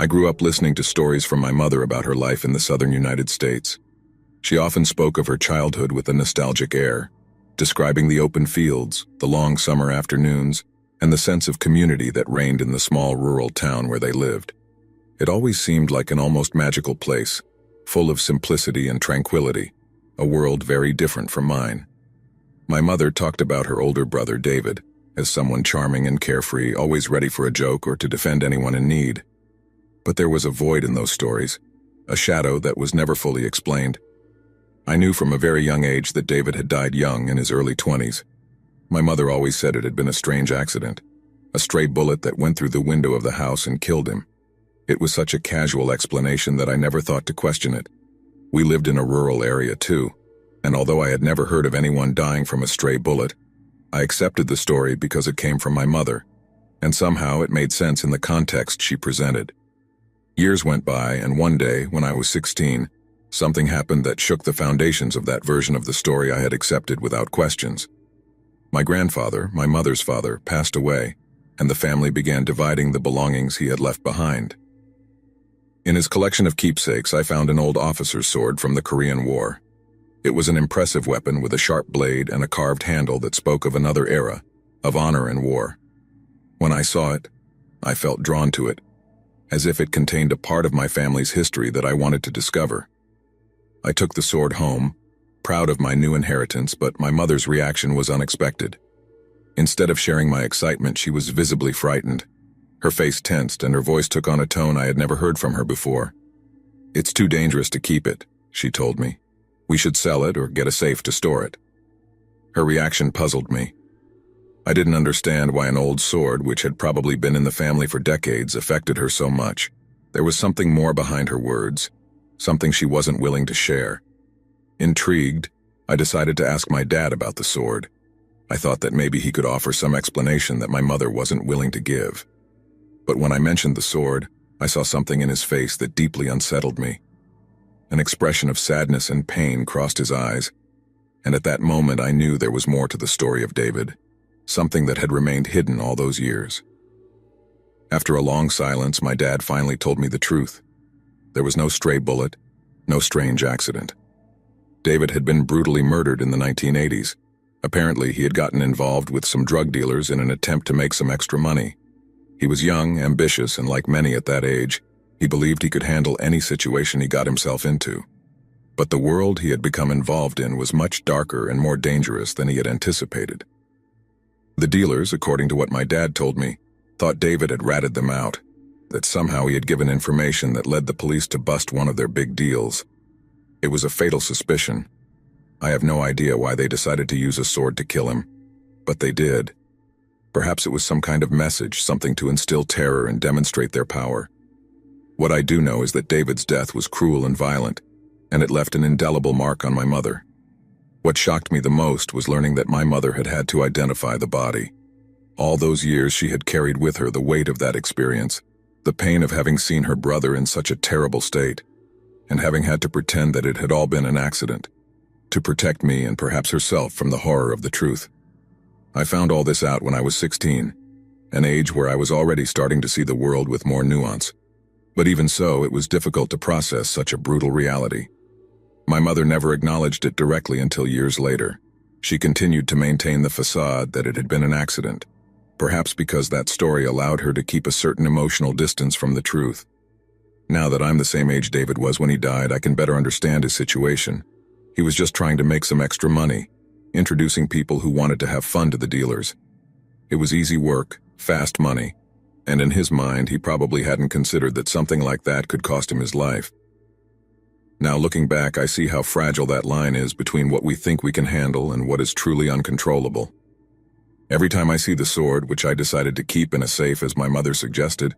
I grew up listening to stories from my mother about her life in the southern United States. She often spoke of her childhood with a nostalgic air, describing the open fields, the long summer afternoons, and the sense of community that reigned in the small rural town where they lived. It always seemed like an almost magical place, full of simplicity and tranquility, a world very different from mine. My mother talked about her older brother David as someone charming and carefree, always ready for a joke or to defend anyone in need. But there was a void in those stories, a shadow that was never fully explained. I knew from a very young age that David had died young in his early 20s. My mother always said it had been a strange accident, a stray bullet that went through the window of the house and killed him. It was such a casual explanation that I never thought to question it. We lived in a rural area too, and although I had never heard of anyone dying from a stray bullet, I accepted the story because it came from my mother, and somehow it made sense in the context she presented. Years went by, and one day, when I was 16, something happened that shook the foundations of that version of the story I had accepted without questions. My grandfather, my mother's father, passed away, and the family began dividing the belongings he had left behind. In his collection of keepsakes, I found an old officer's sword from the Korean War. It was an impressive weapon with a sharp blade and a carved handle that spoke of another era, of honor and war. When I saw it, I felt drawn to it, as if it contained a part of my family's history that I wanted to discover. I took the sword home, proud of my new inheritance, but my mother's reaction was unexpected. Instead of sharing my excitement, she was visibly frightened. Her face tensed and her voice took on a tone I had never heard from her before. "It's too dangerous to keep it," she told me. "We should sell it or get a safe to store it." Her reaction puzzled me. I didn't understand why an old sword, which had probably been in the family for decades, affected her so much. There was something more behind her words, something she wasn't willing to share. Intrigued, I decided to ask my dad about the sword. I thought that maybe he could offer some explanation that my mother wasn't willing to give. But when I mentioned the sword, I saw something in his face that deeply unsettled me. An expression of sadness and pain crossed his eyes, and at that moment I knew there was more to the story of David, something that had remained hidden all those years. After a long silence, my dad finally told me the truth. There was no stray bullet, no strange accident. David had been brutally murdered in the 1980s. Apparently, he had gotten involved with some drug dealers in an attempt to make some extra money. He was young, ambitious, and like many at that age, he believed he could handle any situation he got himself into. But the world he had become involved in was much darker and more dangerous than he had anticipated. The dealers, according to what my dad told me, thought David had ratted them out, that somehow he had given information that led the police to bust one of their big deals. It was a fatal suspicion. I have no idea why they decided to use a sword to kill him, but they did. Perhaps it was some kind of message, something to instill terror and demonstrate their power. What I do know is that David's death was cruel and violent, and it left an indelible mark on my mother. What shocked me the most was learning that my mother had had to identify the body. All those years she had carried with her the weight of that experience, the pain of having seen her brother in such a terrible state, and having had to pretend that it had all been an accident, to protect me and perhaps herself from the horror of the truth. I found all this out when I was 16, an age where I was already starting to see the world with more nuance. But even so, it was difficult to process such a brutal reality. My mother never acknowledged it directly until years later. She continued to maintain the facade that it had been an accident, perhaps because that story allowed her to keep a certain emotional distance from the truth. Now that I'm the same age David was when he died, I can better understand his situation. He was just trying to make some extra money, introducing people who wanted to have fun to the dealers. It was easy work, fast money, and in his mind, he probably hadn't considered that something like that could cost him his life. Now looking back, I see how fragile that line is between what we think we can handle and what is truly uncontrollable. Every time I see the sword, which I decided to keep in a safe as my mother suggested,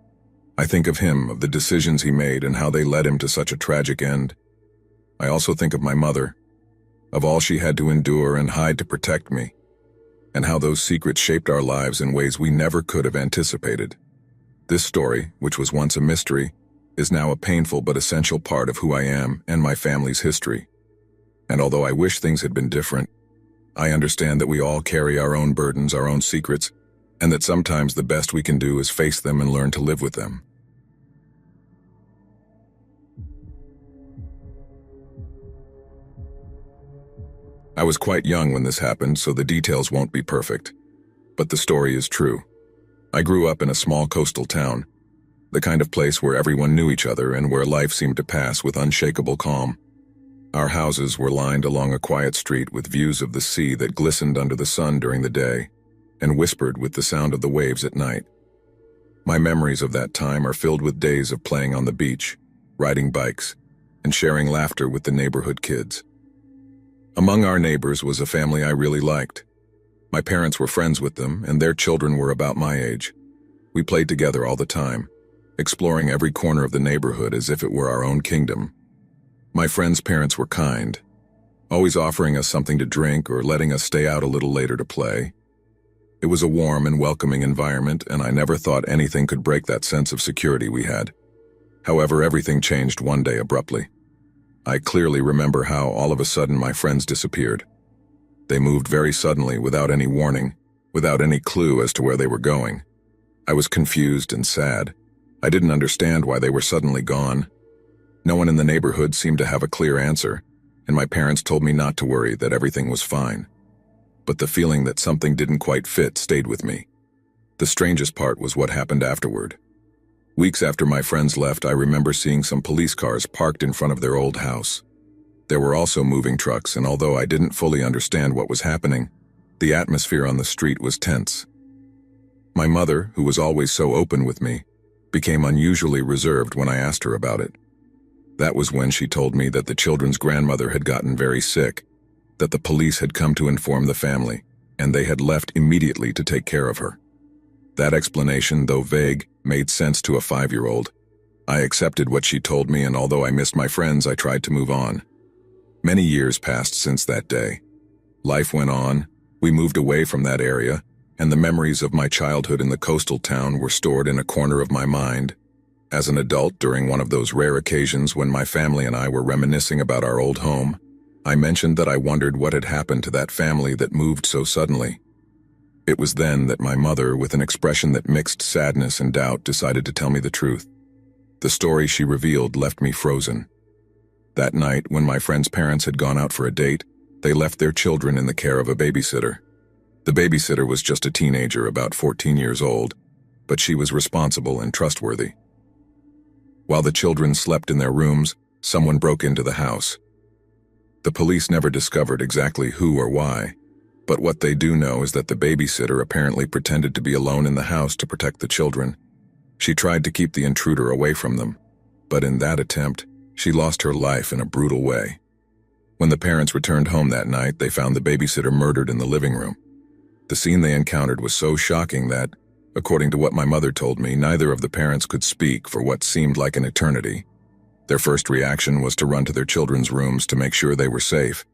I think of him, of the decisions he made and how they led him to such a tragic end. I also think of my mother, of all she had to endure and hide to protect me, and how those secrets shaped our lives in ways we never could have anticipated. This story, which was once a mystery, is now a painful but essential part of who I am and my family's history. And although I wish things had been different, I understand that we all carry our own burdens, our own secrets, and that sometimes the best we can do is face them and learn to live with them. I was quite young when this happened, so the details won't be perfect. But the story is true. I grew up in a small coastal town, the kind of place where everyone knew each other and where life seemed to pass with unshakable calm. Our houses were lined along a quiet street with views of the sea that glistened under the sun during the day and whispered with the sound of the waves at night. My memories of that time are filled with days of playing on the beach, riding bikes, and sharing laughter with the neighborhood kids. Among our neighbors was a family I really liked. My parents were friends with them, and their children were about my age. We played together all the time, exploring every corner of the neighborhood as if it were our own kingdom. My friends' parents were kind, always offering us something to drink or letting us stay out a little later to play. It was a warm and welcoming environment, and I never thought anything could break that sense of security we had. However, everything changed one day abruptly. I clearly remember how all of a sudden my friends disappeared. They moved very suddenly without any warning, without any clue as to where they were going. I was confused and sad. I didn't understand why they were suddenly gone. No one in the neighborhood seemed to have a clear answer, and my parents told me not to worry, that everything was fine. But the feeling that something didn't quite fit stayed with me. The strangest part was what happened afterward. Weeks after my friends left, I remember seeing some police cars parked in front of their old house. There were also moving trucks, and although I didn't fully understand what was happening, the atmosphere on the street was tense. My mother, who was always so open with me, became unusually reserved when I asked her about it. That was when she told me that the children's grandmother had gotten very sick, that the police had come to inform the family, and they had left immediately to take care of her. That explanation, though vague, made sense to a 5-year-old. I accepted what she told me, and although I missed my friends, I tried to move on. Many years passed since that day. Life went on, we moved away from that area, and the memories of my childhood in the coastal town were stored in a corner of my mind. As an adult, during one of those rare occasions when my family and I were reminiscing about our old home, I mentioned that I wondered what had happened to that family that moved so suddenly. It was then that my mother, with an expression that mixed sadness and doubt, decided to tell me the truth. The story she revealed left me frozen. That night, when my friend's parents had gone out for a date, they left their children in the care of a babysitter. The babysitter was just a teenager, about 14 years old, but she was responsible and trustworthy. While the children slept in their rooms, someone broke into the house. The police never discovered exactly who or why, but what they do know is that the babysitter apparently pretended to be alone in the house to protect the children. She tried to keep the intruder away from them, but in that attempt, she lost her life in a brutal way. When the parents returned home that night, they found the babysitter murdered in the living room. The scene they encountered was so shocking that, according to what my mother told me, neither of the parents could speak for what seemed like an eternity. Their first reaction was to run to their children's rooms to make sure they were safe.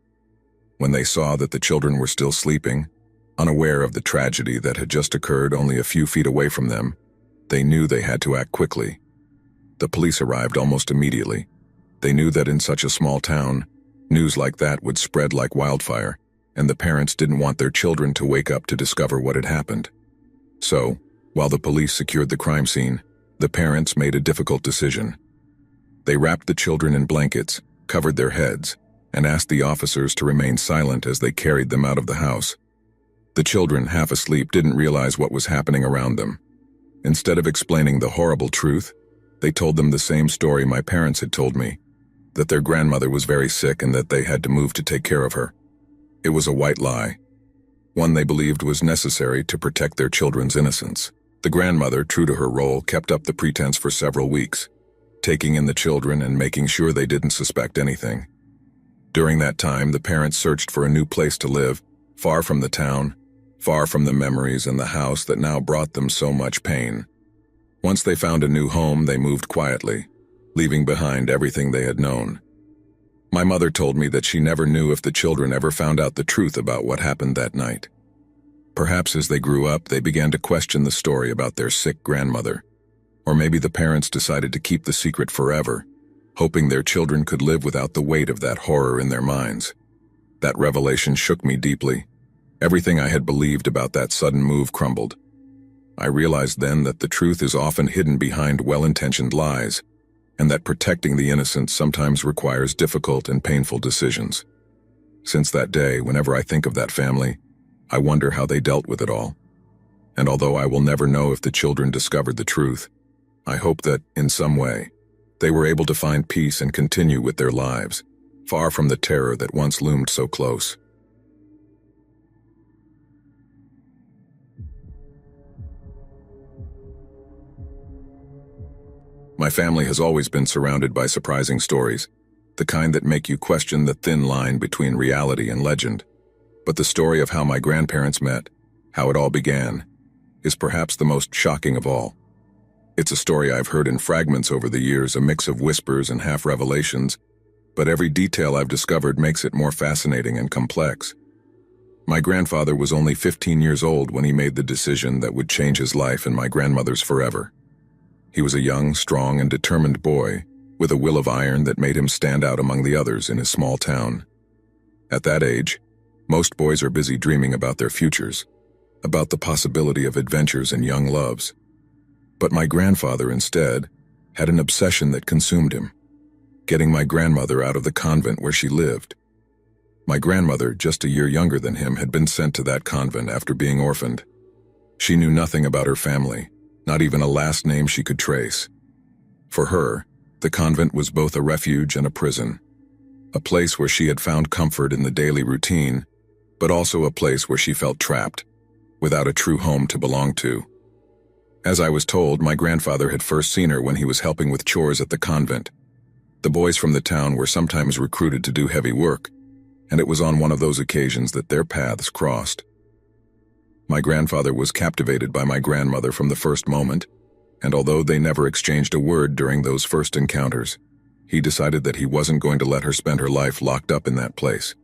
When they saw that the children were still sleeping, unaware of the tragedy that had just occurred only a few feet away from them, they knew they had to act quickly. The police arrived almost immediately. They knew that in such a small town, news like that would spread like wildfire, and the parents didn't want their children to wake up to discover what had happened. So, while the police secured the crime scene, the parents made a difficult decision. They wrapped the children in blankets, covered their heads, and asked the officers to remain silent as they carried them out of the house. The children, half asleep, didn't realize what was happening around them. Instead of explaining the horrible truth, they told them the same story my parents had told me, that their grandmother was very sick and that they had to move to take care of her. It was a white lie, one they believed was necessary to protect their children's innocence. The grandmother, true to her role, kept up the pretense for several weeks, taking in the children and making sure they didn't suspect anything. During that time, the parents searched for a new place to live, far from the town, far from the memories and the house that now brought them so much pain. Once they found a new home, they moved quietly, leaving behind everything they had known. My mother told me that she never knew if the children ever found out the truth about what happened that night. Perhaps as they grew up, they began to question the story about their sick grandmother. Or maybe the parents decided to keep the secret forever, hoping their children could live without the weight of that horror in their minds. That revelation shook me deeply. Everything I had believed about that sudden move crumbled. I realized then that the truth is often hidden behind well-intentioned lies, and that protecting the innocent sometimes requires difficult and painful decisions. Since that day, whenever I think of that family, I wonder how they dealt with it all. And although I will never know if the children discovered the truth, I hope that, in some way, they were able to find peace and continue with their lives, far from the terror that once loomed so close. My family has always been surrounded by surprising stories, the kind that make you question the thin line between reality and legend. But the story of how my grandparents met, how it all began, is perhaps the most shocking of all. It's a story I've heard in fragments over the years, a mix of whispers and half-revelations, but every detail I've discovered makes it more fascinating and complex. My grandfather was only 15 years old when he made the decision that would change his life and my grandmother's forever. He was a young, strong, and determined boy, with a will of iron that made him stand out among the others in his small town. At that age, most boys are busy dreaming about their futures, about the possibility of adventures and young loves. But my grandfather, instead, had an obsession that consumed him, getting my grandmother out of the convent where she lived. My grandmother, just a year younger than him, had been sent to that convent after being orphaned. She knew nothing about her family, not even a last name she could trace. For her, the convent was both a refuge and a prison, a place where she had found comfort in the daily routine, but also a place where she felt trapped, without a true home to belong to. As I was told, my grandfather had first seen her when he was helping with chores at the convent. The boys from the town were sometimes recruited to do heavy work, and it was on one of those occasions that their paths crossed. My grandfather was captivated by my grandmother from the first moment, and although they never exchanged a word during those first encounters, he decided that he wasn't going to let her spend her life locked up in that place.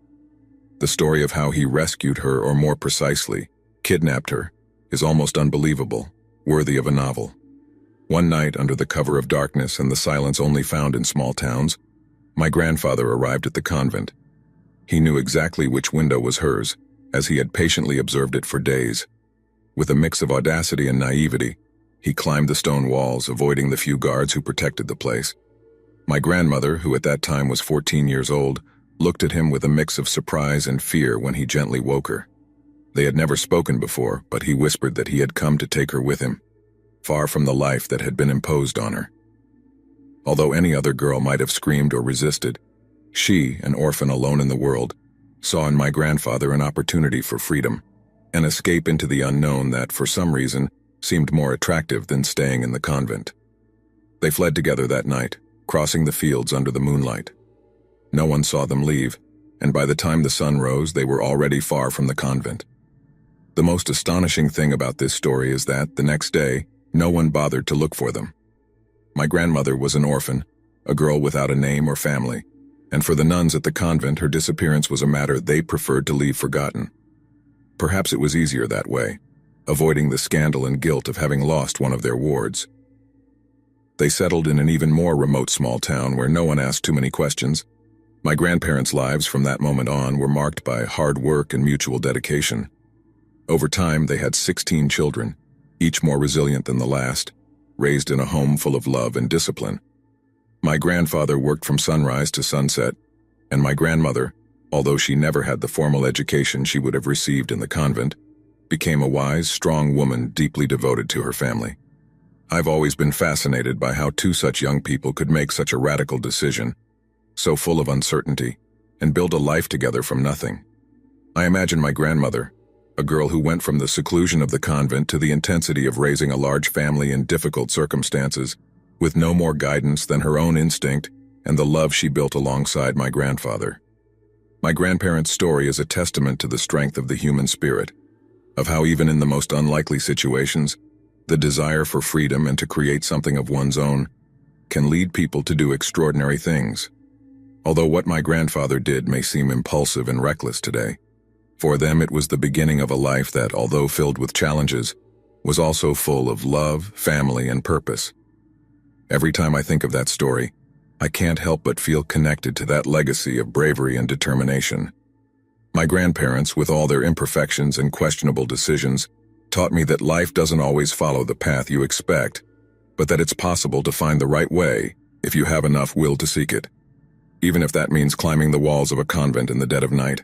The story of how he rescued her, or more precisely, kidnapped her, is almost unbelievable, worthy of a novel. One night, under the cover of darkness and the silence only found in small towns, my grandfather arrived at the convent. He knew exactly which window was hers, as he had patiently observed it for days. With a mix of audacity and naivety, he climbed the stone walls, avoiding the few guards who protected the place. My grandmother, who at that time was 14 years old, looked at him with a mix of surprise and fear when he gently woke her. They had never spoken before, but he whispered that he had come to take her with him, far from the life that had been imposed on her. Although any other girl might have screamed or resisted, she, an orphan alone in the world, saw in my grandfather an opportunity for freedom, an escape into the unknown that, for some reason, seemed more attractive than staying in the convent. They fled together that night, crossing the fields under the moonlight. No one saw them leave, and by the time the sun rose, they were already far from the convent. The most astonishing thing about this story is that, the next day, no one bothered to look for them. My grandmother was an orphan, a girl without a name or family, and for the nuns at the convent, her disappearance was a matter they preferred to leave forgotten. Perhaps it was easier that way, avoiding the scandal and guilt of having lost one of their wards. They settled in an even more remote small town where no one asked too many questions. My grandparents' lives from that moment on were marked by hard work and mutual dedication. Over time, they had 16 children, each more resilient than the last, raised in a home full of love and discipline. My grandfather worked from sunrise to sunset, and my grandmother, although she never had the formal education she would have received in the convent, became a wise, strong woman deeply devoted to her family. I've always been fascinated by how two such young people could make such a radical decision, so full of uncertainty, and build a life together from nothing. I imagine my grandmother, a girl who went from the seclusion of the convent to the intensity of raising a large family in difficult circumstances, with no more guidance than her own instinct and the love she built alongside my grandfather. My grandparents' story is a testament to the strength of the human spirit, of how even in the most unlikely situations, the desire for freedom and to create something of one's own can lead people to do extraordinary things. Although what my grandfather did may seem impulsive and reckless today, for them it was the beginning of a life that, although filled with challenges, was also full of love, family, and purpose. Every time I think of that story, I can't help but feel connected to that legacy of bravery and determination. My grandparents, with all their imperfections and questionable decisions, taught me that life doesn't always follow the path you expect, but that it's possible to find the right way if you have enough will to seek it. Even if that means climbing the walls of a convent in the dead of night,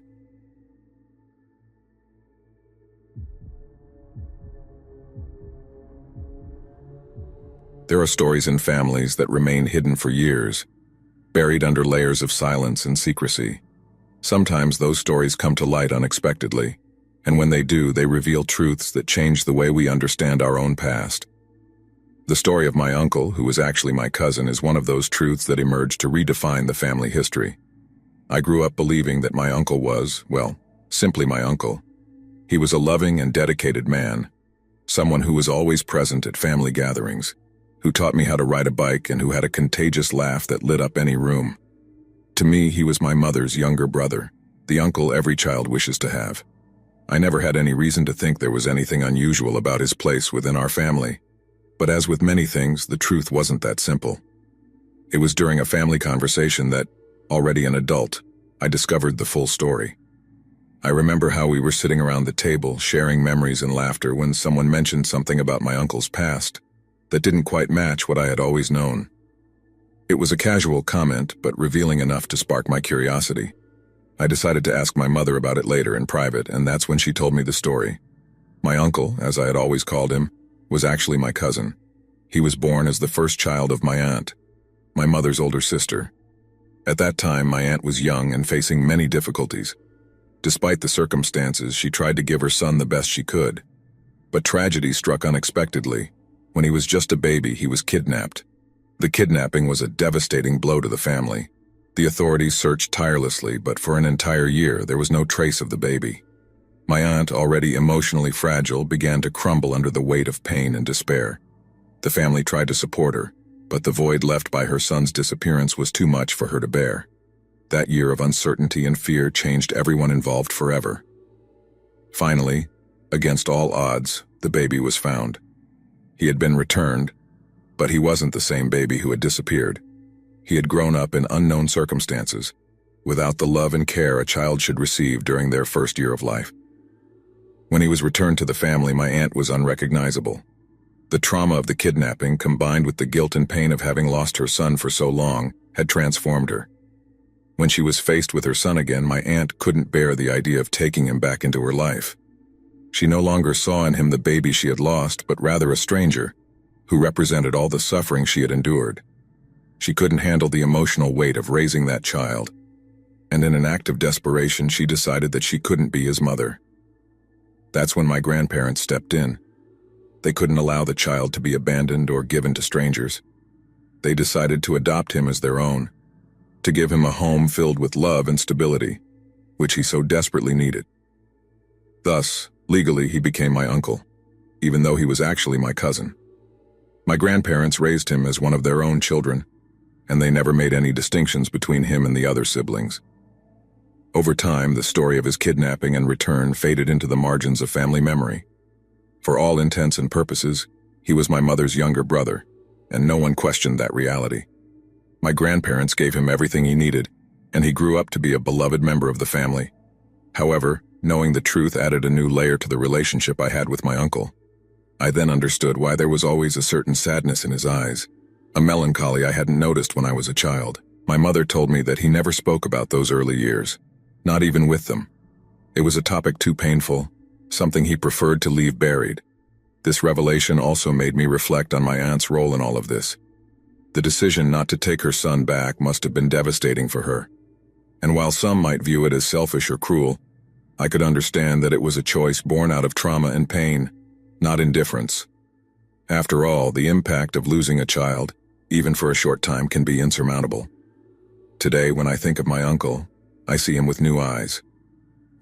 There are stories in families that remain hidden for years, buried under layers of silence and secrecy. Sometimes those stories come to light unexpectedly, and when they do, they reveal truths that change the way we understand our own past. The story of my uncle, who was actually my cousin, is one of those truths that emerged to redefine the family history. I grew up believing that my uncle was, well, simply my uncle. He was a loving and dedicated man, someone who was always present at family gatherings, who taught me how to ride a bike and who had a contagious laugh that lit up any room. To me, he was my mother's younger brother, the uncle every child wishes to have. I never had any reason to think there was anything unusual about his place within our family. But as with many things, the truth wasn't that simple. It was during a family conversation that, already an adult, I discovered the full story. I remember how we were sitting around the table, sharing memories and laughter when someone mentioned something about my uncle's past that didn't quite match what I had always known. It was a casual comment, but revealing enough to spark my curiosity. I decided to ask my mother about it later in private, and that's when she told me the story. My uncle, as I had always called him, was actually my cousin. He was born as the first child of my aunt, my mother's older sister. At that time, my aunt was young and facing many difficulties. Despite the circumstances, she tried to give her son the best she could. But tragedy struck unexpectedly. When he was just a baby, he was kidnapped. The kidnapping was a devastating blow to the family. The authorities searched tirelessly, but for an entire year, there was no trace of the baby. My aunt, already emotionally fragile, began to crumble under the weight of pain and despair. The family tried to support her, but the void left by her son's disappearance was too much for her to bear. That year of uncertainty and fear changed everyone involved forever. Finally, against all odds, the baby was found. He had been returned, but he wasn't the same baby who had disappeared. He had grown up in unknown circumstances, without the love and care a child should receive during their first year of life. When he was returned to the family, my aunt was unrecognizable. The trauma of the kidnapping, combined with the guilt and pain of having lost her son for so long, had transformed her. When she was faced with her son again, my aunt couldn't bear the idea of taking him back into her life. She no longer saw in him the baby she had lost, but rather a stranger, who represented all the suffering she had endured. She couldn't handle the emotional weight of raising that child, and in an act of desperation, she decided that she couldn't be his mother. That's when my grandparents stepped in. They couldn't allow the child to be abandoned or given to strangers. They decided to adopt him as their own, to give him a home filled with love and stability, which he so desperately needed. Thus, legally, he became my uncle, even though he was actually my cousin. My grandparents raised him as one of their own children, and they never made any distinctions between him and the other siblings. Over time, the story of his kidnapping and return faded into the margins of family memory. For all intents and purposes, he was my mother's younger brother, and no one questioned that reality. My grandparents gave him everything he needed, and he grew up to be a beloved member of the family. However, knowing the truth added a new layer to the relationship I had with my uncle. I then understood why there was always a certain sadness in his eyes, a melancholy I hadn't noticed when I was a child. My mother told me that he never spoke about those early years, not even with them. It was a topic too painful, something he preferred to leave buried. This revelation also made me reflect on my aunt's role in all of this. The decision not to take her son back must have been devastating for her. And while some might view it as selfish or cruel, I could understand that it was a choice born out of trauma and pain, not indifference. After all, the impact of losing a child, even for a short time, can be insurmountable. Today, when I think of my uncle, I see him with new eyes.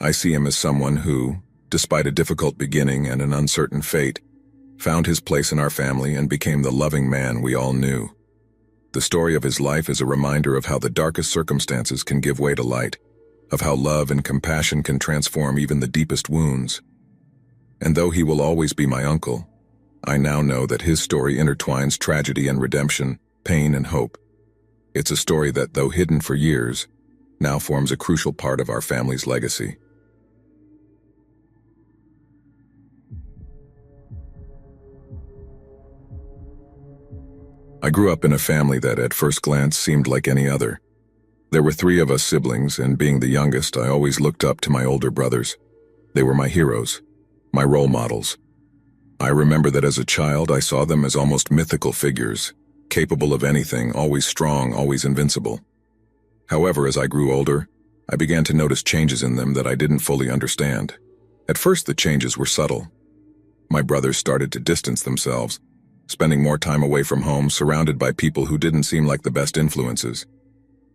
I see him as someone who, despite a difficult beginning and an uncertain fate, found his place in our family and became the loving man we all knew. The story of his life is a reminder of how the darkest circumstances can give way to light, of how love and compassion can transform even the deepest wounds. And though he will always be my uncle, I now know that his story intertwines tragedy and redemption, pain and hope. It's a story that, though hidden for years, now forms a crucial part of our family's legacy. I grew up in a family that at first glance seemed like any other. There were 3 of us siblings, and being the youngest, I always looked up to my older brothers. They were my heroes, my role models. I remember that as a child I saw them as almost mythical figures, capable of anything, always strong, always invincible. However, as I grew older, I began to notice changes in them that I didn't fully understand. At first, the changes were subtle. My brothers started to distance themselves, spending more time away from home, surrounded by people who didn't seem like the best influences.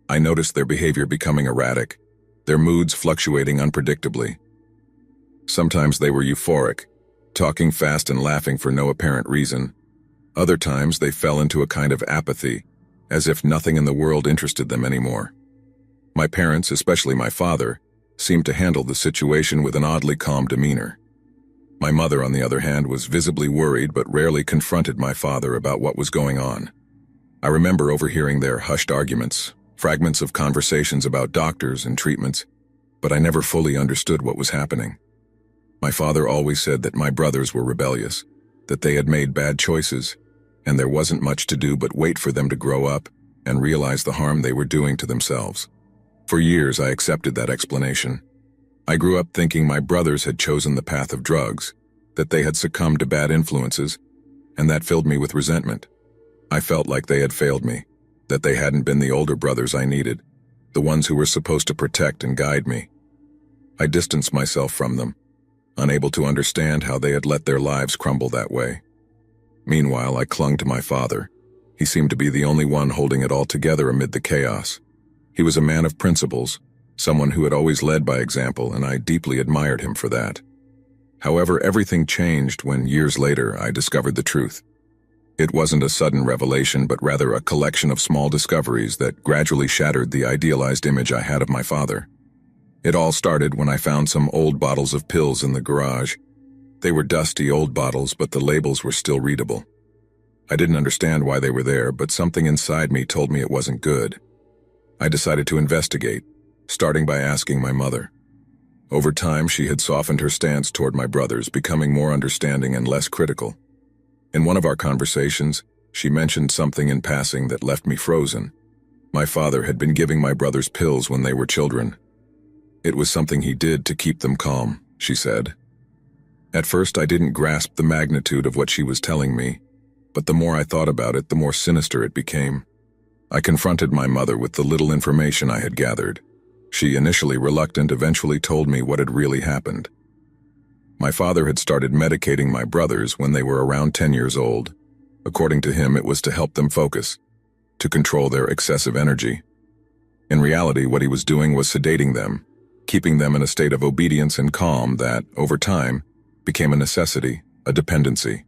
I noticed their behavior becoming erratic, their moods fluctuating unpredictably. Sometimes they were euphoric, talking fast and laughing for no apparent reason. Other times they fell into a kind of apathy, as if nothing in the world interested them anymore. My parents, especially my father, seemed to handle the situation with an oddly calm demeanor. My mother, on the other hand, was visibly worried but rarely confronted my father about what was going on. I remember overhearing their hushed arguments, fragments of conversations about doctors and treatments, but I never fully understood what was happening. My father always said that my brothers were rebellious, that they had made bad choices, and there wasn't much to do but wait for them to grow up and realize the harm they were doing to themselves. For years, I accepted that explanation. I grew up thinking my brothers had chosen the path of drugs, that they had succumbed to bad influences, and that filled me with resentment. I felt like they had failed me, that they hadn't been the older brothers I needed, the ones who were supposed to protect and guide me. I distanced myself from them, unable to understand how they had let their lives crumble that way. Meanwhile, I clung to my father. He seemed to be the only one holding it all together amid the chaos. He was a man of principles, someone who had always led by example, and I deeply admired him for that. However, everything changed when, years later, I discovered the truth. It wasn't a sudden revelation, but rather a collection of small discoveries that gradually shattered the idealized image I had of my father. It all started when I found some old bottles of pills in the garage. They were dusty old bottles, but the labels were still readable. I didn't understand why they were there, but something inside me told me it wasn't good. I decided to investigate, starting by asking my mother. Over time, she had softened her stance toward my brothers, becoming more understanding and less critical. In one of our conversations, she mentioned something in passing that left me frozen. My father had been giving my brothers pills when they were children. It was something he did to keep them calm, she said. At first, I didn't grasp the magnitude of what she was telling me, but the more I thought about it, the more sinister it became. I confronted my mother with the little information I had gathered. She, initially reluctant, eventually told me what had really happened. My father had started medicating my brothers when they were around 10 years old. According to him, it was to help them focus, to control their excessive energy. In reality, what he was doing was sedating them, keeping them in a state of obedience and calm that, over time, became a necessity, a dependency.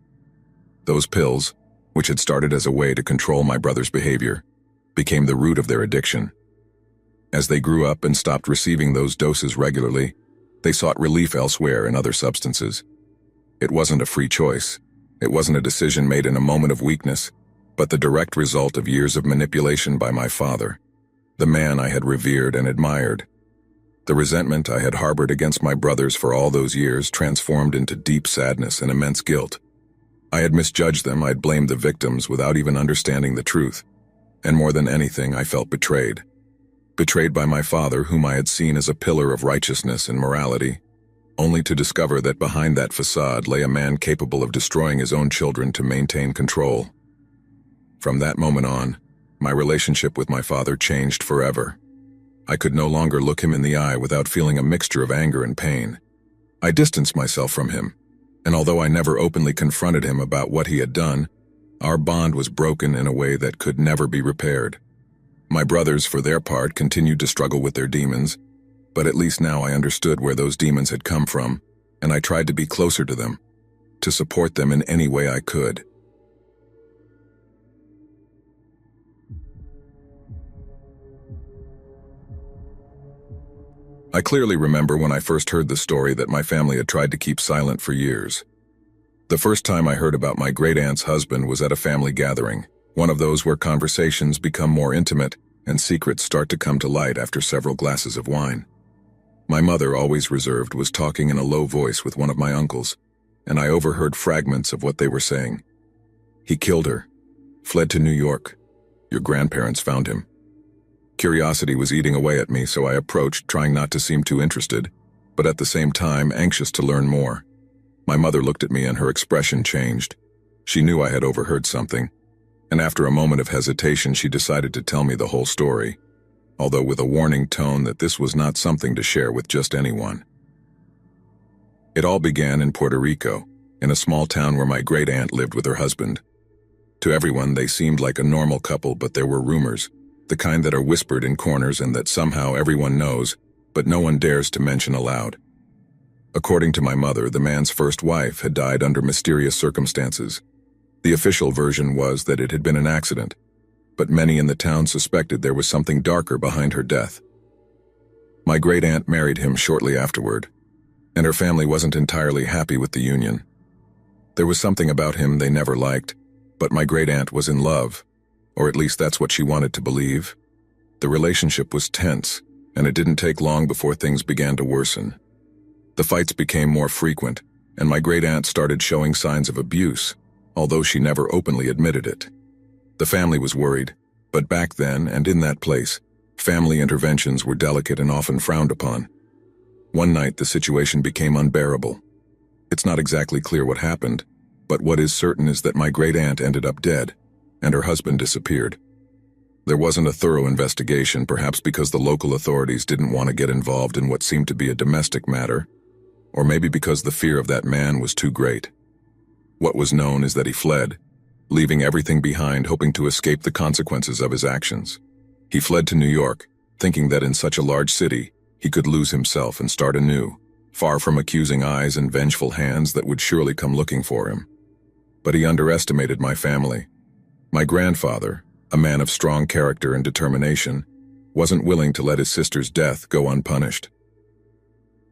Those pills, which had started as a way to control my brother's behavior, became the root of their addiction. As they grew up and stopped receiving those doses regularly, they sought relief elsewhere in other substances. It wasn't a free choice. It wasn't a decision made in a moment of weakness, but the direct result of years of manipulation by my father, the man I had revered and admired. The resentment I had harbored against my brothers for all those years transformed into deep sadness and immense guilt. I had misjudged them, I had blamed the victims without even understanding the truth. And more than anything, I felt betrayed. Betrayed by my father, whom I had seen as a pillar of righteousness and morality, only to discover that behind that facade lay a man capable of destroying his own children to maintain control. From that moment on, my relationship with my father changed forever. I could no longer look him in the eye without feeling a mixture of anger and pain. I distanced myself from him, and although I never openly confronted him about what he had done, our bond was broken in a way that could never be repaired. My brothers, for their part, continued to struggle with their demons, but at least now I understood where those demons had come from, and I tried to be closer to them, to support them in any way I could. I clearly remember when I first heard the story that my family had tried to keep silent for years. The first time I heard about my great-aunt's husband was at a family gathering, one of those where conversations become more intimate and secrets start to come to light after several glasses of wine. My mother, always reserved, was talking in a low voice with one of my uncles, and I overheard fragments of what they were saying. He killed her, fled to New York. Your grandparents found him. Curiosity was eating away at me, so I approached, trying not to seem too interested, but at the same time anxious to learn more. My mother looked at me and her expression changed. She knew I had overheard something, and after a moment of hesitation she decided to tell me the whole story, although with a warning tone that this was not something to share with just anyone. It all began in Puerto Rico, in a small town where my great-aunt lived with her husband. To everyone, they seemed like a normal couple, but there were rumors, the kind that are whispered in corners and that somehow everyone knows, but no one dares to mention aloud. According to my mother, the man's first wife had died under mysterious circumstances. The official version was that it had been an accident, but many in the town suspected there was something darker behind her death. My great-aunt married him shortly afterward, and her family wasn't entirely happy with the union. There was something about him they never liked, but my great-aunt was in love, or at least that's what she wanted to believe. The relationship was tense, and it didn't take long before things began to worsen. The fights became more frequent, and my great-aunt started showing signs of abuse, although she never openly admitted it. The family was worried, but back then and in that place, family interventions were delicate and often frowned upon. One night the situation became unbearable. It's not exactly clear what happened, but what is certain is that my great-aunt ended up dead, and her husband disappeared. There wasn't a thorough investigation, perhaps because the local authorities didn't want to get involved in what seemed to be a domestic matter, or maybe because the fear of that man was too great. What was known is that he fled, leaving everything behind, hoping to escape the consequences of his actions. He fled to New York, thinking that in such a large city, he could lose himself and start anew, far from accusing eyes and vengeful hands that would surely come looking for him. But he underestimated my family. My grandfather, a man of strong character and determination, wasn't willing to let his sister's death go unpunished.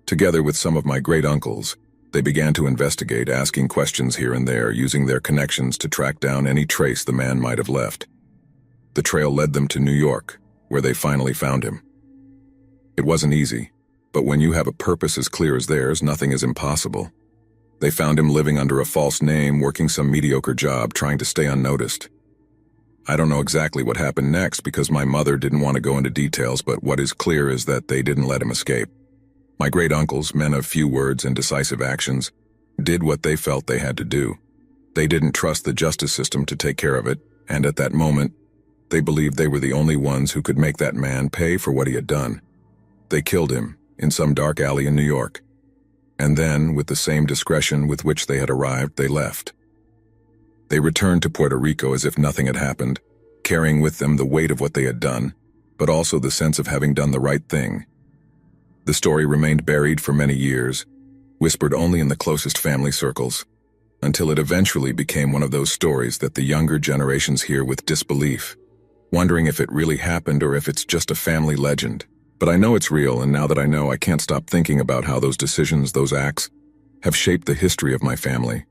Together with some of my great-uncles, they began to investigate, asking questions here and there, using their connections to track down any trace the man might have left. The trail led them to New York, where they finally found him. It wasn't easy, but when you have a purpose as clear as theirs, nothing is impossible. They found him living under a false name, working some mediocre job, trying to stay unnoticed. I don't know exactly what happened next because my mother didn't want to go into details, but what is clear is that they didn't let him escape. My great-uncles, men of few words and decisive actions, did what they felt they had to do. They didn't trust the justice system to take care of it, and at that moment, they believed they were the only ones who could make that man pay for what he had done. They killed him in some dark alley in New York. And then, with the same discretion with which they had arrived, they left. They returned to Puerto Rico as if nothing had happened, carrying with them the weight of what they had done, but also the sense of having done the right thing. The story remained buried for many years, whispered only in the closest family circles, until it eventually became one of those stories that the younger generations hear with disbelief, wondering if it really happened or if it's just a family legend. But I know it's real, and now that I know, I can't stop thinking about how those decisions, those acts, have shaped the history of my family.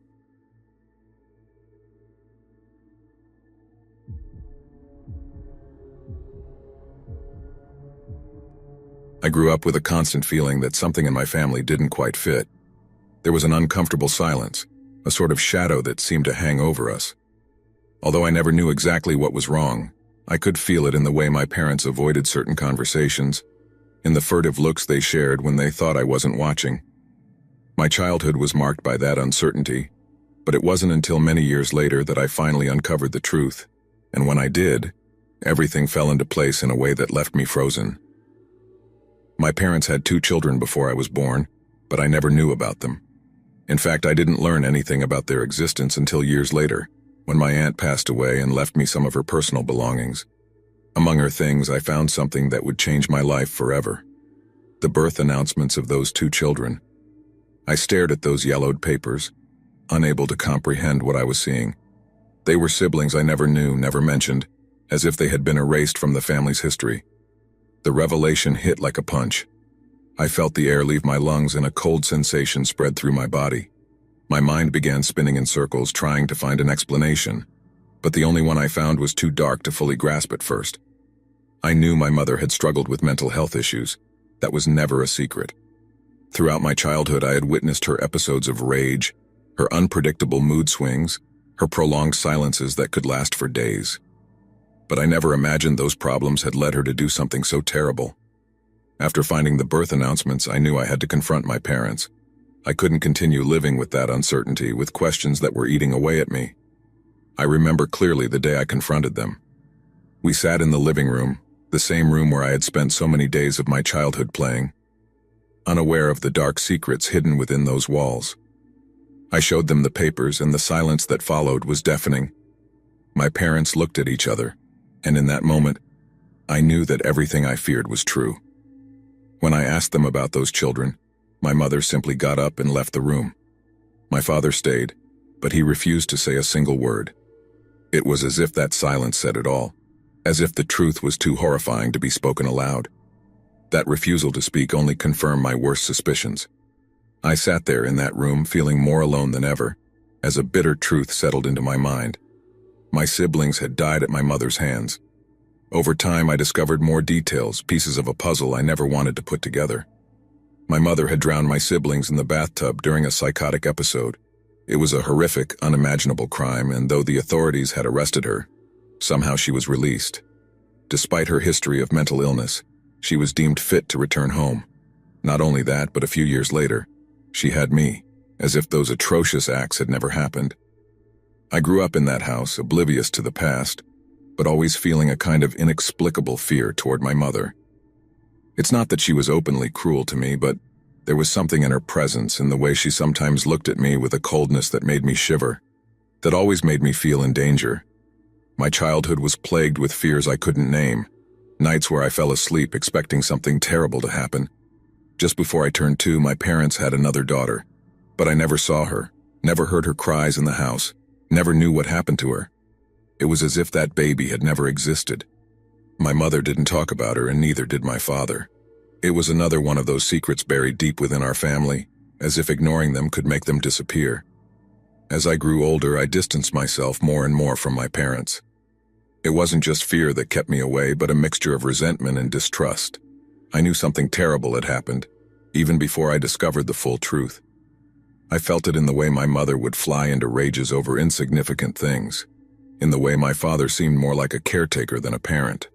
I grew up with a constant feeling that something in my family didn't quite fit. There was an uncomfortable silence, a sort of shadow that seemed to hang over us. Although I never knew exactly what was wrong, I could feel it in the way my parents avoided certain conversations, in the furtive looks they shared when they thought I wasn't watching. My childhood was marked by that uncertainty, but it wasn't until many years later that I finally uncovered the truth, and when I did, everything fell into place in a way that left me frozen. My parents had 2 children before I was born, but I never knew about them. In fact, I didn't learn anything about their existence until years later, when my aunt passed away and left me some of her personal belongings. Among her things, I found something that would change my life forever: the birth announcements of those 2 children. I stared at those yellowed papers, unable to comprehend what I was seeing. They were siblings I never knew, never mentioned, as if they had been erased from the family's history. The revelation hit like a punch. I felt the air leave my lungs and a cold sensation spread through my body. My mind began spinning in circles, trying to find an explanation, but the only one I found was too dark to fully grasp at first. I knew my mother had struggled with mental health issues. That was never a secret. Throughout my childhood, I had witnessed her episodes of rage, her unpredictable mood swings, her prolonged silences that could last for days. But I never imagined those problems had led her to do something so terrible. After finding the birth announcements, I knew I had to confront my parents. I couldn't continue living with that uncertainty, with questions that were eating away at me. I remember clearly the day I confronted them. We sat in the living room, the same room where I had spent so many days of my childhood playing, unaware of the dark secrets hidden within those walls. I showed them the papers, and the silence that followed was deafening. My parents looked at each other, and in that moment, I knew that everything I feared was true. When I asked them about those children, my mother simply got up and left the room. My father stayed, but he refused to say a single word. It was as if that silence said it all, as if the truth was too horrifying to be spoken aloud. That refusal to speak only confirmed my worst suspicions. I sat there in that room feeling more alone than ever, as a bitter truth settled into my mind. My siblings had died at my mother's hands. Over time, I discovered more details, pieces of a puzzle I never wanted to put together. My mother had drowned my siblings in the bathtub during a psychotic episode. It was a horrific, unimaginable crime, and though the authorities had arrested her, somehow she was released. Despite her history of mental illness, she was deemed fit to return home. Not only that, but a few years later, she had me, as if those atrocious acts had never happened. I grew up in that house, oblivious to the past, but always feeling a kind of inexplicable fear toward my mother. It's not that she was openly cruel to me, but there was something in her presence, in the way she sometimes looked at me with a coldness that made me shiver, that always made me feel in danger. My childhood was plagued with fears I couldn't name, nights where I fell asleep expecting something terrible to happen. Just before I turned 2, my parents had another daughter, but I never saw her, never heard her cries in the house, never knew what happened to her. It was as if that baby had never existed. My mother didn't talk about her, and neither did my father. It was another one of those secrets buried deep within our family, as if ignoring them could make them disappear. As I grew older, I distanced myself more and more from my parents. It wasn't just fear that kept me away, but a mixture of resentment and distrust. I knew something terrible had happened, even before I discovered the full truth. I felt it in the way my mother would fly into rages over insignificant things, in the way my father seemed more like a caretaker than a parent.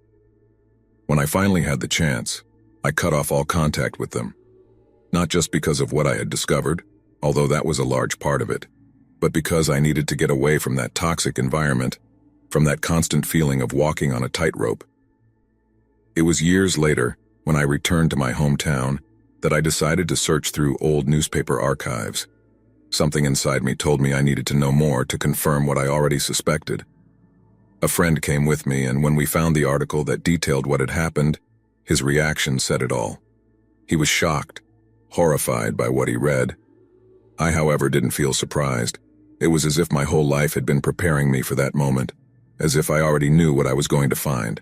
When I finally had the chance, I cut off all contact with them. Not just because of what I had discovered, although that was a large part of it, but because I needed to get away from that toxic environment, from that constant feeling of walking on a tightrope. It was years later, when I returned to my hometown, that I decided to search through old newspaper archives. Something inside me told me I needed to know more to confirm what I already suspected. A friend came with me, and when we found the article that detailed what had happened, his reaction said it all. He was shocked, horrified by what he read. I, however, didn't feel surprised. It was as if my whole life had been preparing me for that moment, as if I already knew what I was going to find.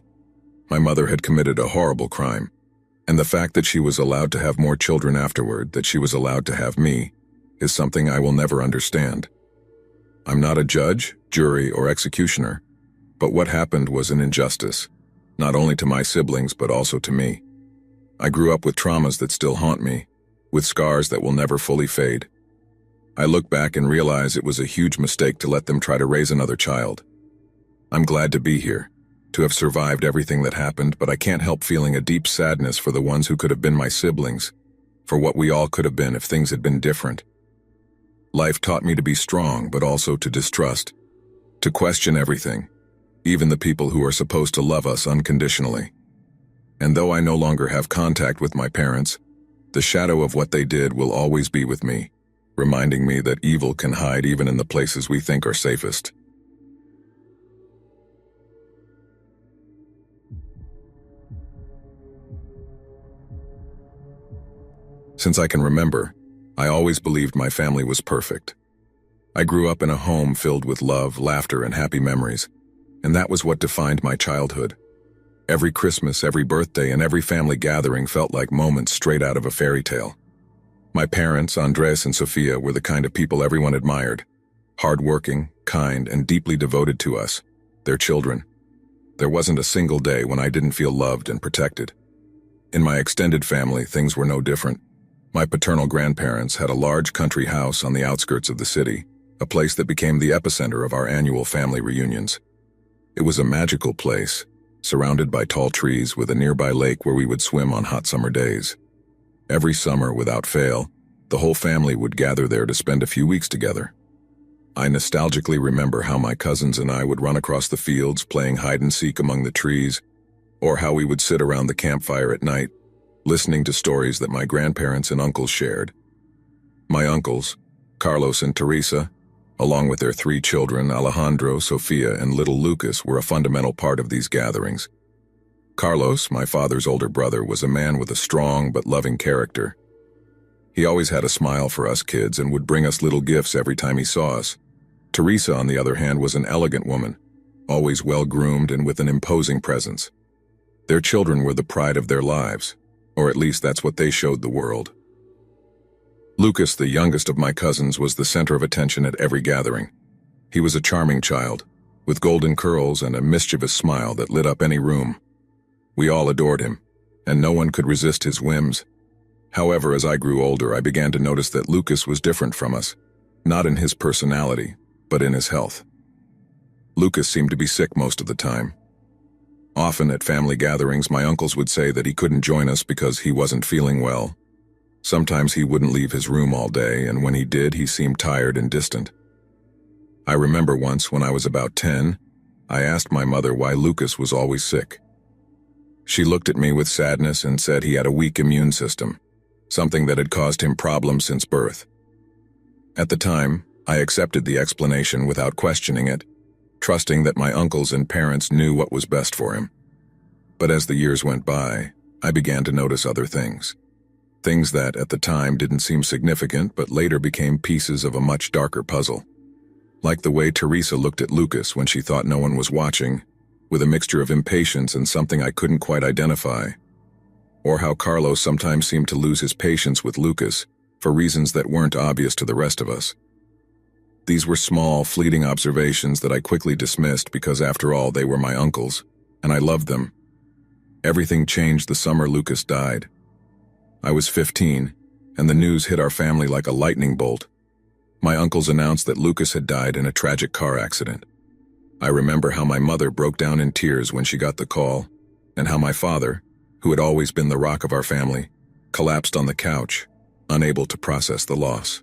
My mother had committed a horrible crime, and the fact that she was allowed to have more children afterward, that she was allowed to have me, is something I will never understand. I'm not a judge, jury, or executioner, but what happened was an injustice, not only to my siblings but also to me. I grew up with traumas that still haunt me, with scars that will never fully fade. I look back and realize it was a huge mistake to let them try to raise another child. I'm glad to be here, to have survived everything that happened, but I can't help feeling a deep sadness for the ones who could have been my siblings, for what we all could have been if things had been different. Life taught me to be strong, but also to distrust, to question everything, even the people who are supposed to love us unconditionally. And though I no longer have contact with my parents, the shadow of what they did will always be with me, reminding me that evil can hide even in the places we think are safest. Since I can remember, I always believed my family was perfect. I grew up in a home filled with love, laughter, and happy memories, and that was what defined my childhood. Every Christmas, every birthday, and every family gathering felt like moments straight out of a fairy tale. My parents, Andres and Sofia, were the kind of people everyone admired, hardworking, kind, and deeply devoted to us, their children. There wasn't a single day when I didn't feel loved and protected. In my extended family, things were no different. My paternal grandparents had a large country house on the outskirts of the city, a place that became the epicenter of our annual family reunions. It was a magical place, surrounded by tall trees with a nearby lake where we would swim on hot summer days. Every summer, without fail, The whole family would gather there to spend a few weeks together. I nostalgically remember how my cousins and I would run across the fields playing hide-and-seek among the trees, or how we would sit around the campfire at night, listening to stories that my grandparents and uncles shared. My uncles, Carlos and Teresa, along with their 3 children, Alejandro, Sofia, and little Lucas, were a fundamental part of these gatherings. Carlos, my father's older brother, was a man with a strong but loving character. He always had a smile for us kids and would bring us little gifts every time he saw us. Teresa, on the other hand, was an elegant woman, always well-groomed and with an imposing presence. Their children were the pride of their lives, or at least that's what they showed the world. Lucas, the youngest of my cousins, was the center of attention at every gathering. He was a charming child, with golden curls and a mischievous smile that lit up any room. We all adored him, and no one could resist his whims. However, as I grew older, I began to notice that Lucas was different from us, not in his personality, but in his health. Lucas seemed to be sick most of the time. Often at family gatherings, my uncles would say that he couldn't join us because he wasn't feeling well. Sometimes he wouldn't leave his room all day, and when he did, he seemed tired and distant. I remember once, when I was about 10, I asked my mother why Lucas was always sick. She looked at me with sadness and said he had a weak immune system, something that had caused him problems since birth. At the time, I accepted the explanation without questioning it, trusting that my uncles and parents knew what was best for him. But as the years went by, I began to notice other things. Things that, at the time, didn't seem significant, but later became pieces of a much darker puzzle. Like the way Teresa looked at Lucas when she thought no one was watching, with a mixture of impatience and something I couldn't quite identify. Or how Carlos sometimes seemed to lose his patience with Lucas, for reasons that weren't obvious to the rest of us. These were small, fleeting observations that I quickly dismissed because, after all, they were my uncles, and I loved them. Everything changed the summer Lucas died. I was 15, and the news hit our family like a lightning bolt. My uncles announced that Lucas had died in a tragic car accident. I remember how my mother broke down in tears when she got the call, and how my father, who had always been the rock of our family, collapsed on the couch, unable to process the loss.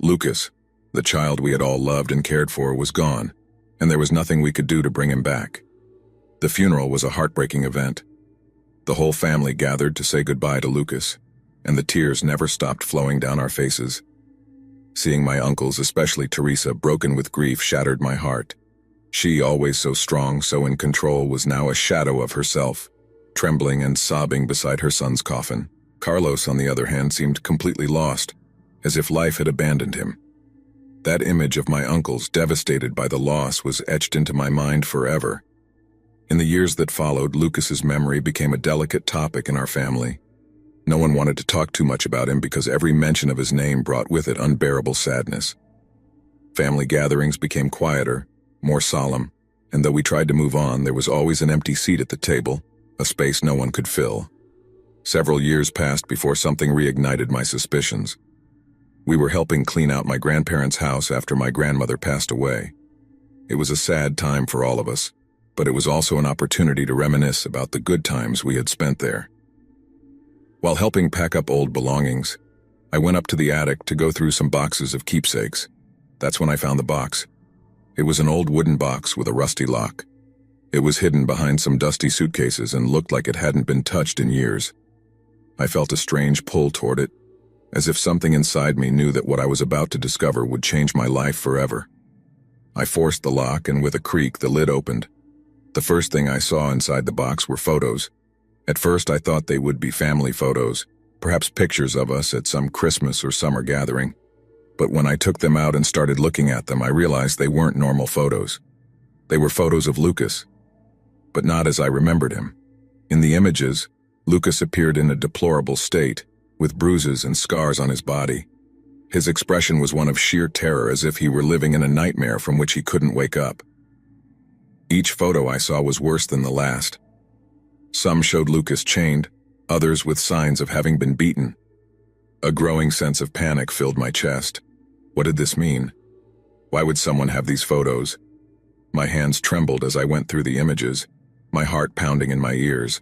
Lucas, the child we had all loved and cared for, was gone, and there was nothing we could do to bring him back. The funeral was a heartbreaking event. The whole family gathered to say goodbye to Lucas, and the tears never stopped flowing down our faces. Seeing my uncles, especially Teresa, broken with grief shattered my heart. She, always so strong, so in control, was now a shadow of herself, trembling and sobbing beside her son's coffin. Carlos, on the other hand, seemed completely lost, as if life had abandoned him. That image of my uncles, devastated by the loss, was etched into my mind forever. In the years that followed, Lucas's memory became a delicate topic in our family. No one wanted to talk too much about him because every mention of his name brought with it unbearable sadness. Family gatherings became quieter, more solemn, and though we tried to move on, there was always an empty seat at the table, a space no one could fill. Several years passed before something reignited my suspicions. We were helping clean out my grandparents' house after my grandmother passed away. It was a sad time for all of us, but it was also an opportunity to reminisce about the good times we had spent there. While helping pack up old belongings, I went up to the attic to go through some boxes of keepsakes. That's when I found the box. It was an old wooden box with a rusty lock. It was hidden behind some dusty suitcases and looked like it hadn't been touched in years. I felt a strange pull toward it, as if something inside me knew that what I was about to discover would change my life forever. I forced the lock, and with a creak, the lid opened. The first thing I saw inside the box were photos. At first, I thought they would be family photos, perhaps pictures of us at some Christmas or summer gathering. But when I took them out and started looking at them, I realized they weren't normal photos. They were photos of Lucas, but not as I remembered him. In the images, Lucas appeared in a deplorable state, with bruises and scars on his body. His expression was one of sheer terror, as if he were living in a nightmare from which he couldn't wake up. Each photo I saw was worse than the last. Some showed Lucas chained, others with signs of having been beaten. A growing sense of panic filled my chest. What did this mean? Why would someone have these photos? My hands trembled as I went through the images, my heart pounding in my ears.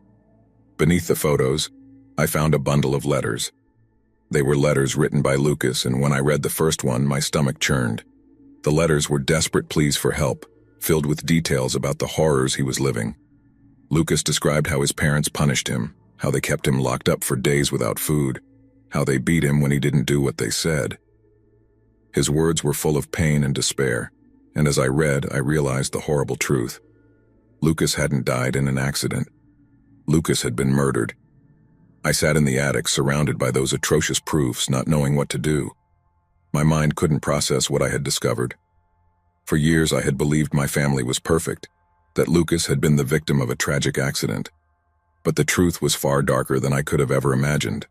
Beneath the photos, I found a bundle of letters. They were letters written by Lucas, and when I read the first one, my stomach churned. The letters were desperate pleas for help, filled with details about the horrors he was living. Lucas described how his parents punished him, how they kept him locked up for days without food, how they beat him when he didn't do what they said. His words were full of pain and despair, and as I read, I realized the horrible truth. Lucas hadn't died in an accident. Lucas had been murdered. I sat in the attic, surrounded by those atrocious proofs, not knowing what to do. My mind couldn't process what I had discovered. For years I had believed my family was perfect, that Lucas had been the victim of a tragic accident. But the truth was far darker than I could have ever imagined.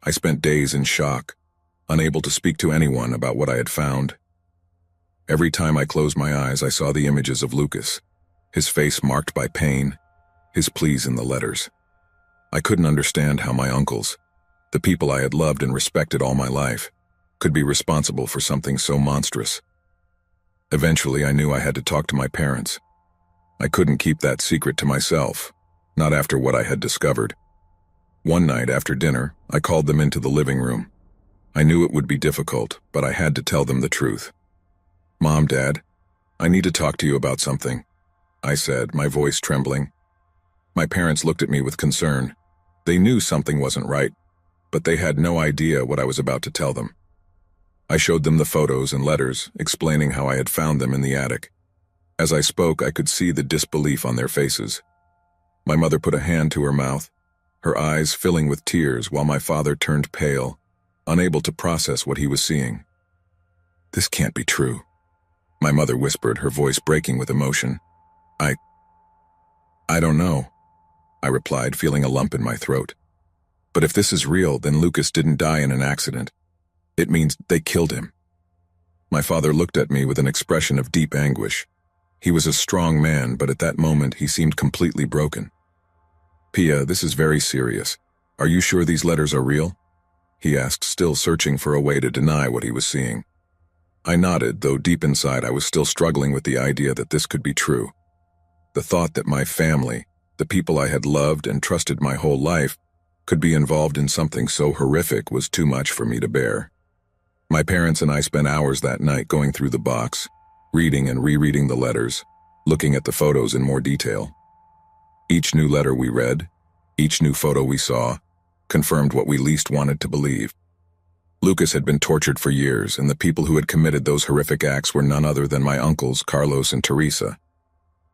I spent days in shock, unable to speak to anyone about what I had found. Every time I closed my eyes, I saw the images of Lucas, his face marked by pain, his pleas in the letters. I couldn't understand how my uncles, the people I had loved and respected all my life, could be responsible for something so monstrous. Eventually, I knew I had to talk to my parents. I couldn't keep that secret to myself, not after what I had discovered. One night after dinner, I called them into the living room. I knew it would be difficult, but I had to tell them the truth. "Mom, Dad, I need to talk to you about something," I said, my voice trembling. My parents looked at me with concern. They knew something wasn't right, but they had no idea what I was about to tell them. I showed them the photos and letters, explaining how I had found them in the attic. As I spoke, I could see the disbelief on their faces. My mother put a hand to her mouth, her eyes filling with tears, while my father turned pale, unable to process what he was seeing. "This can't be true," my mother whispered, her voice breaking with emotion. I don't know," I replied, feeling a lump in my throat. "But if this is real, then Lucas didn't die in an accident. It means they killed him." My father looked at me with an expression of deep anguish. He was a strong man, but at that moment he seemed completely broken. "Pia, this is very serious. Are you sure these letters are real?" he asked, still searching for a way to deny what he was seeing. I nodded, though deep inside I was still struggling with the idea that this could be true. The thought that my family, the people I had loved and trusted my whole life, could be involved in something so horrific was too much for me to bear. My parents and I spent hours that night going through the box, reading and rereading the letters, looking at the photos in more detail. Each new letter we read, each new photo we saw, confirmed what we least wanted to believe. Lucas had been tortured for years, and the people who had committed those horrific acts were none other than my uncles, Carlos and Teresa.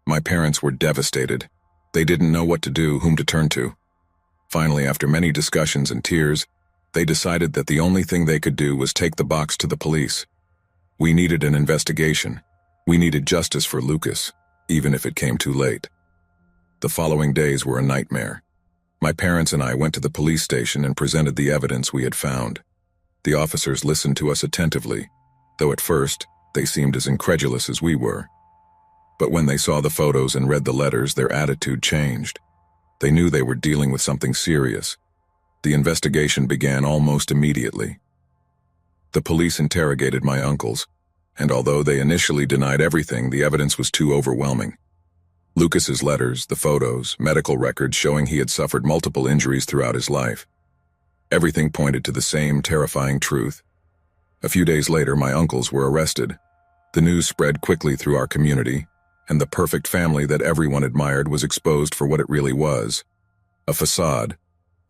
My parents were devastated. They didn't know what to do, whom to turn to. Finally, after many discussions and tears, they decided that the only thing they could do was take the box to the police. We needed an investigation. We needed justice for Lucas, even if it came too late. The following days were a nightmare. My parents and I went to the police station and presented the evidence we had found. The officers listened to us attentively, though at first, they seemed as incredulous as we were. But when they saw the photos and read the letters, their attitude changed. They knew they were dealing with something serious. The investigation began almost immediately. The police interrogated my uncles, and although they initially denied everything, the evidence was too overwhelming. Lucas's letters, the photos, medical records showing he had suffered multiple injuries throughout his life. Everything pointed to the same terrifying truth. A few days later, my uncles were arrested. The news spread quickly through our community, and the perfect family that everyone admired was exposed for what it really was: a facade,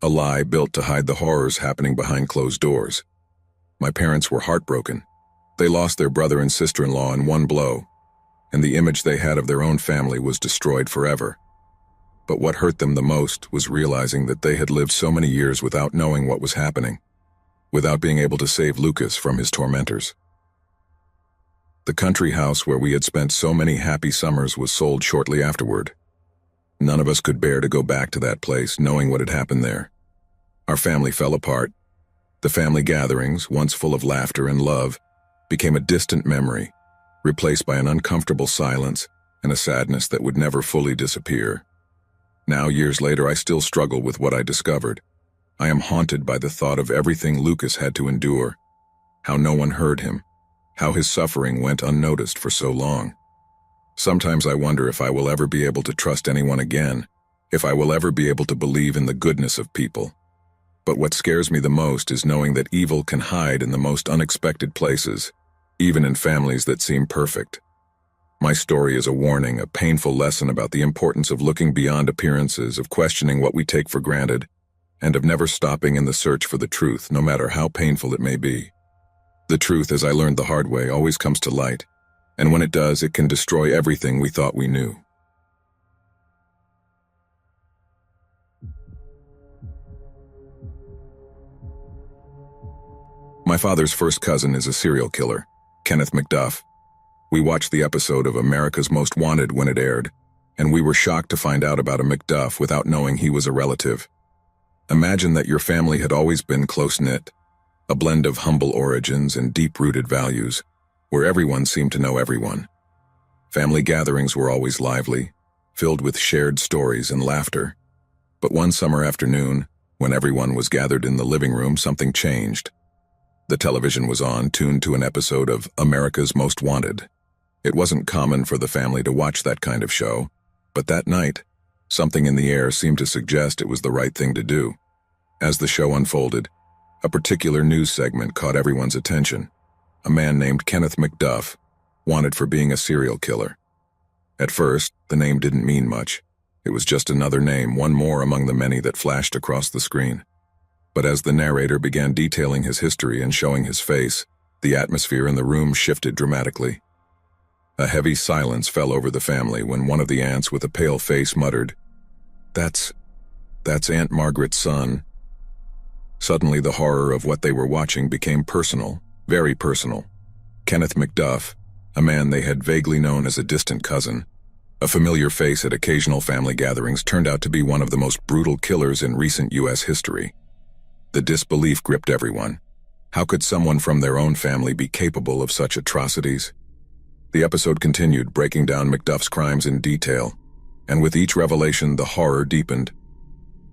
a lie built to hide the horrors happening behind closed doors. My parents were heartbroken. They lost their brother and sister-in-law in one blow, and the image they had of their own family was destroyed forever. But what hurt them the most was realizing that they had lived so many years without knowing what was happening, without being able to save Lucas from his tormentors. The country house where we had spent so many happy summers was sold shortly afterward. None of us could bear to go back to that place, knowing what had happened there. Our family fell apart. The family gatherings, once full of laughter and love, became a distant memory, replaced by an uncomfortable silence and a sadness that would never fully disappear. Now, years later, I still struggle with what I discovered. I am haunted by the thought of everything Lucas had to endure, how no one heard him, how his suffering went unnoticed for so long. Sometimes I wonder if I will ever be able to trust anyone again, if I will ever be able to believe in the goodness of people. But what scares me the most is knowing that evil can hide in the most unexpected places, even in families that seem perfect. My story is a warning, a painful lesson about the importance of looking beyond appearances, of questioning what we take for granted, and of never stopping in the search for the truth, no matter how painful it may be. The truth, as I learned the hard way, always comes to light, and when it does, it can destroy everything we thought we knew. My father's first cousin is a serial killer, Kenneth McDuff. We watched the episode of America's Most Wanted when it aired, and we were shocked to find out about a McDuff without knowing he was a relative. Imagine that your family had always been close-knit, a blend of humble origins and deep-rooted values, where everyone seemed to know everyone. Family gatherings were always lively, filled with shared stories and laughter. But one summer afternoon, when everyone was gathered in the living room, something changed. The television was on, tuned to an episode of America's Most Wanted. It wasn't common for the family to watch that kind of show, but that night, something in the air seemed to suggest it was the right thing to do. As the show unfolded, a particular news segment caught everyone's attention. A man named Kenneth McDuff, wanted for being a serial killer. At first, the name didn't mean much. It was just another name, one more among the many that flashed across the screen. But as the narrator began detailing his history and showing his face, the atmosphere in the room shifted dramatically. A heavy silence fell over the family when one of the aunts with a pale face muttered, That's Aunt Margaret's son." Suddenly the horror of what they were watching became personal, very personal. Kenneth McDuff, a man they had vaguely known as a distant cousin, a familiar face at occasional family gatherings, turned out to be one of the most brutal killers in recent U.S. history. The disbelief gripped everyone. How could someone from their own family be capable of such atrocities? The episode continued, breaking down McDuff's crimes in detail, and with each revelation the horror deepened.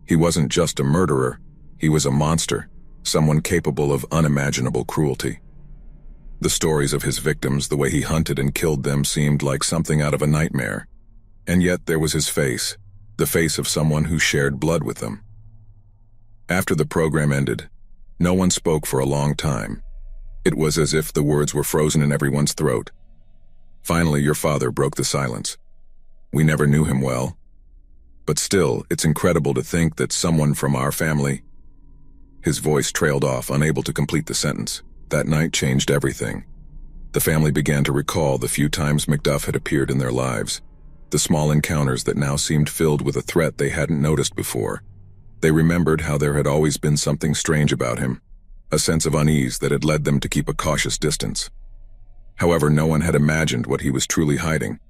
He wasn't just a murderer, he was a monster, someone capable of unimaginable cruelty. The stories of his victims, the way he hunted and killed them, seemed like something out of a nightmare. And yet there was his face, the face of someone who shared blood with them. After the program ended, no one spoke for a long time. It was as if the words were frozen in everyone's throat. Finally, your father broke the silence. We never knew him well. But still, it's incredible to think that someone from our family... His voice trailed off, unable to complete the sentence. That night changed everything. The family began to recall the few times McDuff had appeared in their lives, the small encounters that now seemed filled with a threat they hadn't noticed before. They remembered how there had always been something strange about him, a sense of unease that had led them to keep a cautious distance. However, no one had imagined what he was truly hiding.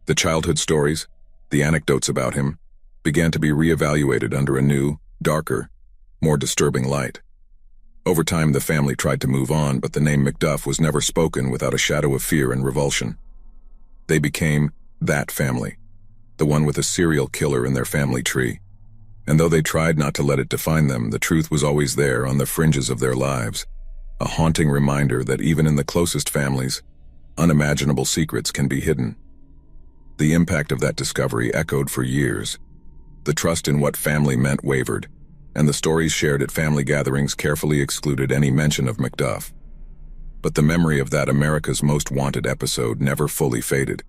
The childhood stories, the anecdotes about him, began to be reevaluated under a new, darker, more disturbing light. Over time, the family tried to move on, but the name McDuff was never spoken without a shadow of fear and revulsion. They became that family, the one with a serial killer in their family tree. And though they tried not to let it define them, the truth was always there on the fringes of their lives, a haunting reminder that even in the closest families, unimaginable secrets can be hidden. The impact of that discovery echoed for years. The trust in what family meant wavered, and the stories shared at family gatherings carefully excluded any mention of McDuff. But the memory of that America's Most Wanted episode never fully faded.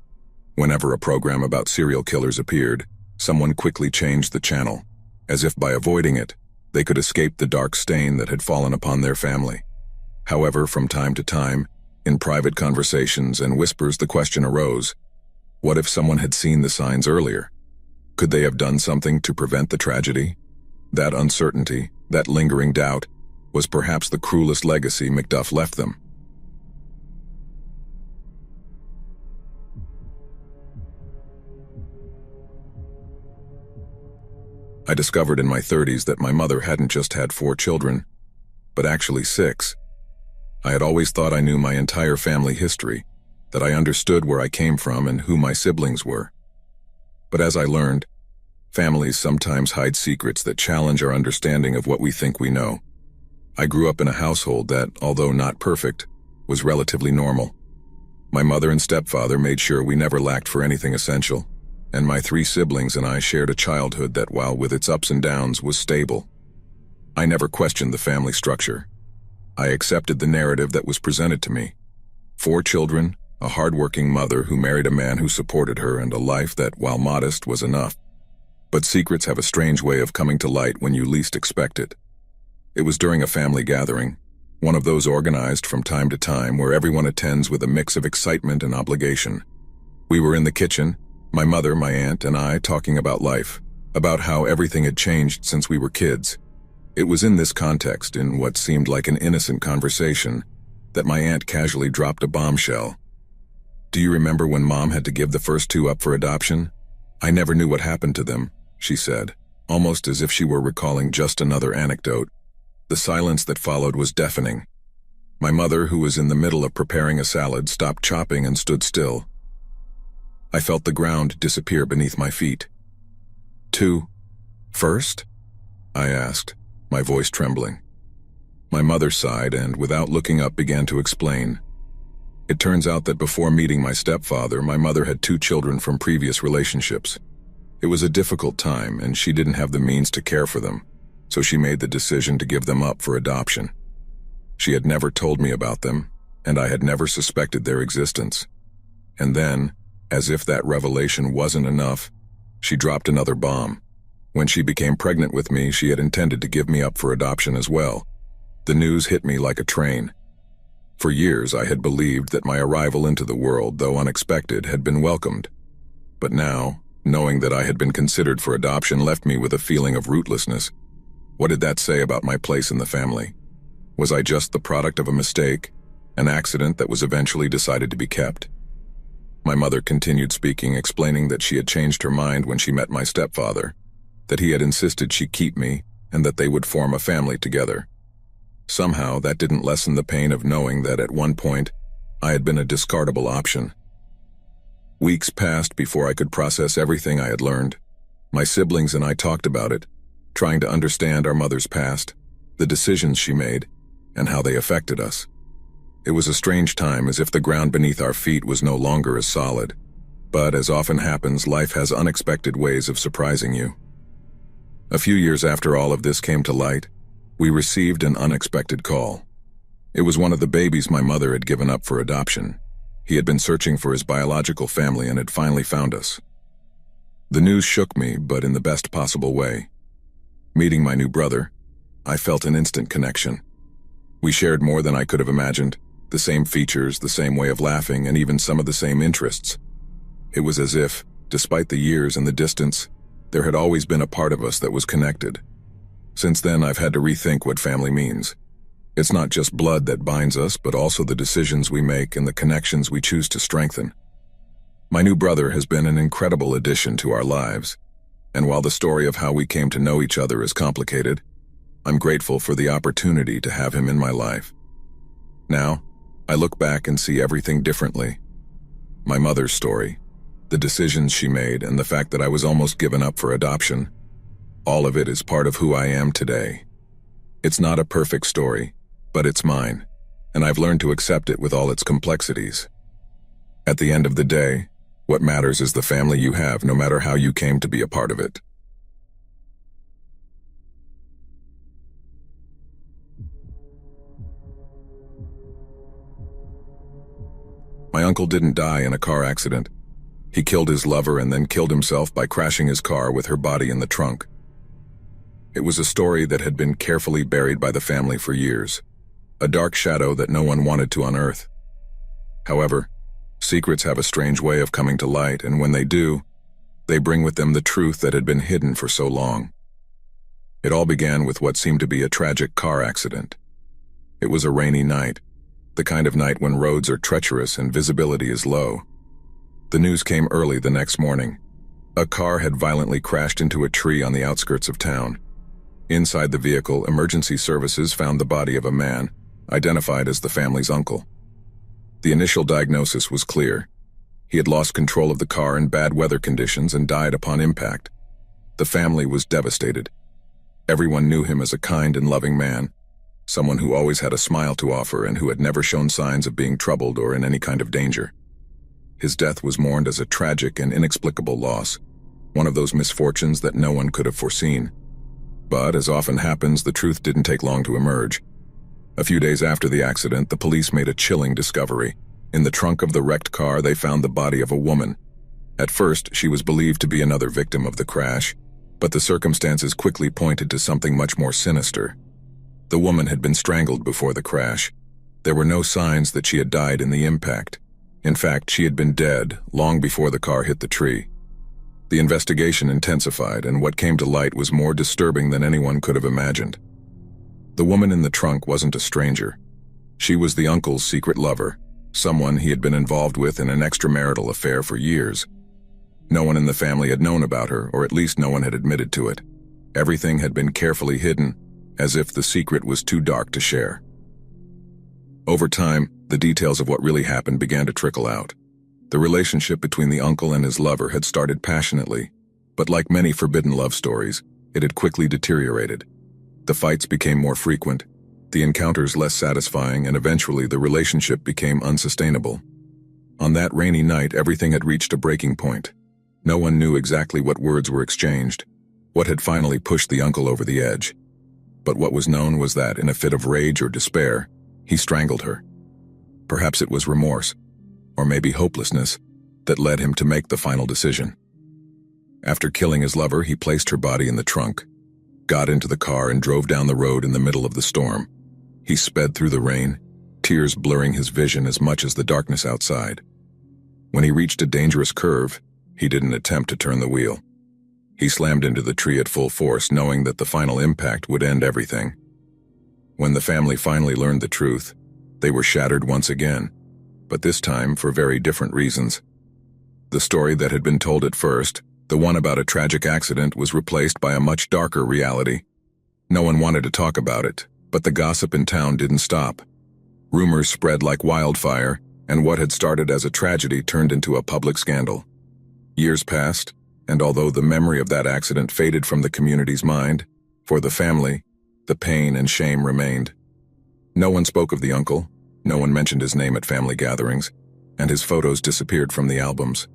Whenever a program about serial killers appeared, someone quickly changed the channel, as if by avoiding it, they could escape the dark stain that had fallen upon their family. However, from time to time, in private conversations and whispers, the question arose, what if someone had seen the signs earlier? Could they have done something to prevent the tragedy? That uncertainty, that lingering doubt, was perhaps the cruelest legacy McDuff left them. I discovered in my 30s that my mother hadn't just had 4 children, but actually 6. I had always thought I knew my entire family history, that I understood where I came from and who my siblings were. But as I learned, families sometimes hide secrets that challenge our understanding of what we think we know. I grew up in a household that, although not perfect, was relatively normal. My mother and stepfather made sure we never lacked for anything essential, and my 3 siblings and I shared a childhood that, while with its ups and downs, was stable. I never questioned the family structure. I accepted the narrative that was presented to me. 4 children, a hard-working mother who married a man who supported her, and a life that, while modest, was enough. But secrets have a strange way of coming to light when you least expect it. It was during a family gathering, one of those organized from time to time where everyone attends with a mix of excitement and obligation. We were in the kitchen, my mother, my aunt, and I talking about life, about how everything had changed since we were kids. It was in this context, in what seemed like an innocent conversation, that my aunt casually dropped a bombshell. "Do you remember when Mom had to give the first 2 up for adoption? I never knew what happened to them," she said, almost as if she were recalling just another anecdote. The silence that followed was deafening. My mother, who was in the middle of preparing a salad, stopped chopping and stood still. I felt the ground disappear beneath my feet. "2 first?" I asked, my voice trembling. My mother sighed and, without looking up, began to explain. It turns out that before meeting my stepfather, my mother had 2 children from previous relationships. It was a difficult time, and she didn't have the means to care for them, so she made the decision to give them up for adoption. She had never told me about them, and I had never suspected their existence. And then, as if that revelation wasn't enough, she dropped another bomb. When she became pregnant with me, she had intended to give me up for adoption as well. The news hit me like a train. For years, I had believed that my arrival into the world, though unexpected, had been welcomed. But now, knowing that I had been considered for adoption left me with a feeling of rootlessness. What did that say about my place in the family? Was I just the product of a mistake, an accident that was eventually decided to be kept? My mother continued speaking, explaining that she had changed her mind when she met my stepfather, that he had insisted she keep me, and that they would form a family together. Somehow, that didn't lessen the pain of knowing that at one point, I had been a discardable option. Weeks passed before I could process everything I had learned. My siblings and I talked about it, trying to understand our mother's past, the decisions she made, and how they affected us. It was a strange time, as if the ground beneath our feet was no longer as solid. But as often happens, life has unexpected ways of surprising you. A few years after all of this came to light, we received an unexpected call. It was one of the babies my mother had given up for adoption. He had been searching for his biological family and had finally found us. The news shook me, but in the best possible way. Meeting my new brother, I felt an instant connection. We shared more than I could have imagined, the same features, the same way of laughing, and even some of the same interests. It was as if, despite the years and the distance, there had always been a part of us that was connected. Since then, I've had to rethink what family means. It's not just blood that binds us, but also the decisions we make and the connections we choose to strengthen. My new brother has been an incredible addition to our lives, and while the story of how we came to know each other is complicated, I'm grateful for the opportunity to have him in my life. Now, I look back and see everything differently. My mother's story, the decisions she made, and the fact that I was almost given up for adoption, all of it is part of who I am today. It's not a perfect story, but it's mine, and I've learned to accept it with all its complexities. At the end of the day, what matters is the family you have, no matter how you came to be a part of it. My uncle didn't die in a car accident. He killed his lover and then killed himself by crashing his car with her body in the trunk. It was a story that had been carefully buried by the family for years, a dark shadow that no one wanted to unearth. However, secrets have a strange way of coming to light, and when they do, they bring with them the truth that had been hidden for so long. It all began with what seemed to be a tragic car accident. It was a rainy night, the kind of night when roads are treacherous and visibility is low. The news came early the next morning. A car had violently crashed into a tree on the outskirts of town. Inside the vehicle, emergency services found the body of a man, identified as the family's uncle. The initial diagnosis was clear. He had lost control of the car in bad weather conditions and died upon impact. The family was devastated. Everyone knew him as a kind and loving man, someone who always had a smile to offer and who had never shown signs of being troubled or in any kind of danger. His death was mourned as a tragic and inexplicable loss, one of those misfortunes that no one could have foreseen. But, as often happens, the truth didn't take long to emerge. A few days after the accident, the police made a chilling discovery. In the trunk of the wrecked car, they found the body of a woman. At first, she was believed to be another victim of the crash, but the circumstances quickly pointed to something much more sinister. The woman had been strangled before the crash. There were no signs that she had died in the impact. In fact, she had been dead long before the car hit the tree. The investigation intensified, and what came to light was more disturbing than anyone could have imagined. The woman in the trunk wasn't a stranger. She was the uncle's secret lover, someone he had been involved with in an extramarital affair for years. No one in the family had known about her, or at least no one had admitted to it. Everything had been carefully hidden, as if the secret was too dark to share. Over time, the details of what really happened began to trickle out. The relationship between the uncle and his lover had started passionately, but like many forbidden love stories, it had quickly deteriorated. The fights became more frequent, the encounters less satisfying, and eventually the relationship became unsustainable. On that rainy night, everything had reached a breaking point. No one knew exactly what words were exchanged, what had finally pushed the uncle over the edge. But what was known was that, in a fit of rage or despair, he strangled her. Perhaps it was remorse, or maybe hopelessness, that led him to make the final decision. After killing his lover, he placed her body in the trunk, got into the car, and drove down the road in the middle of the storm. He sped through the rain, tears blurring his vision as much as the darkness outside. When he reached a dangerous curve, he didn't attempt to turn the wheel. He slammed into the tree at full force, knowing that the final impact would end everything. When the family finally learned the truth, they were shattered once again, but this time for very different reasons. The story that had been told at first, the one about a tragic accident, was replaced by a much darker reality. No one wanted to talk about it, but the gossip in town didn't stop. Rumors spread like wildfire, and what had started as a tragedy turned into a public scandal. Years passed, and although the memory of that accident faded from the community's mind, for the family, the pain and shame remained. No one spoke of the uncle, no one mentioned his name at family gatherings, and his photos disappeared from the albums.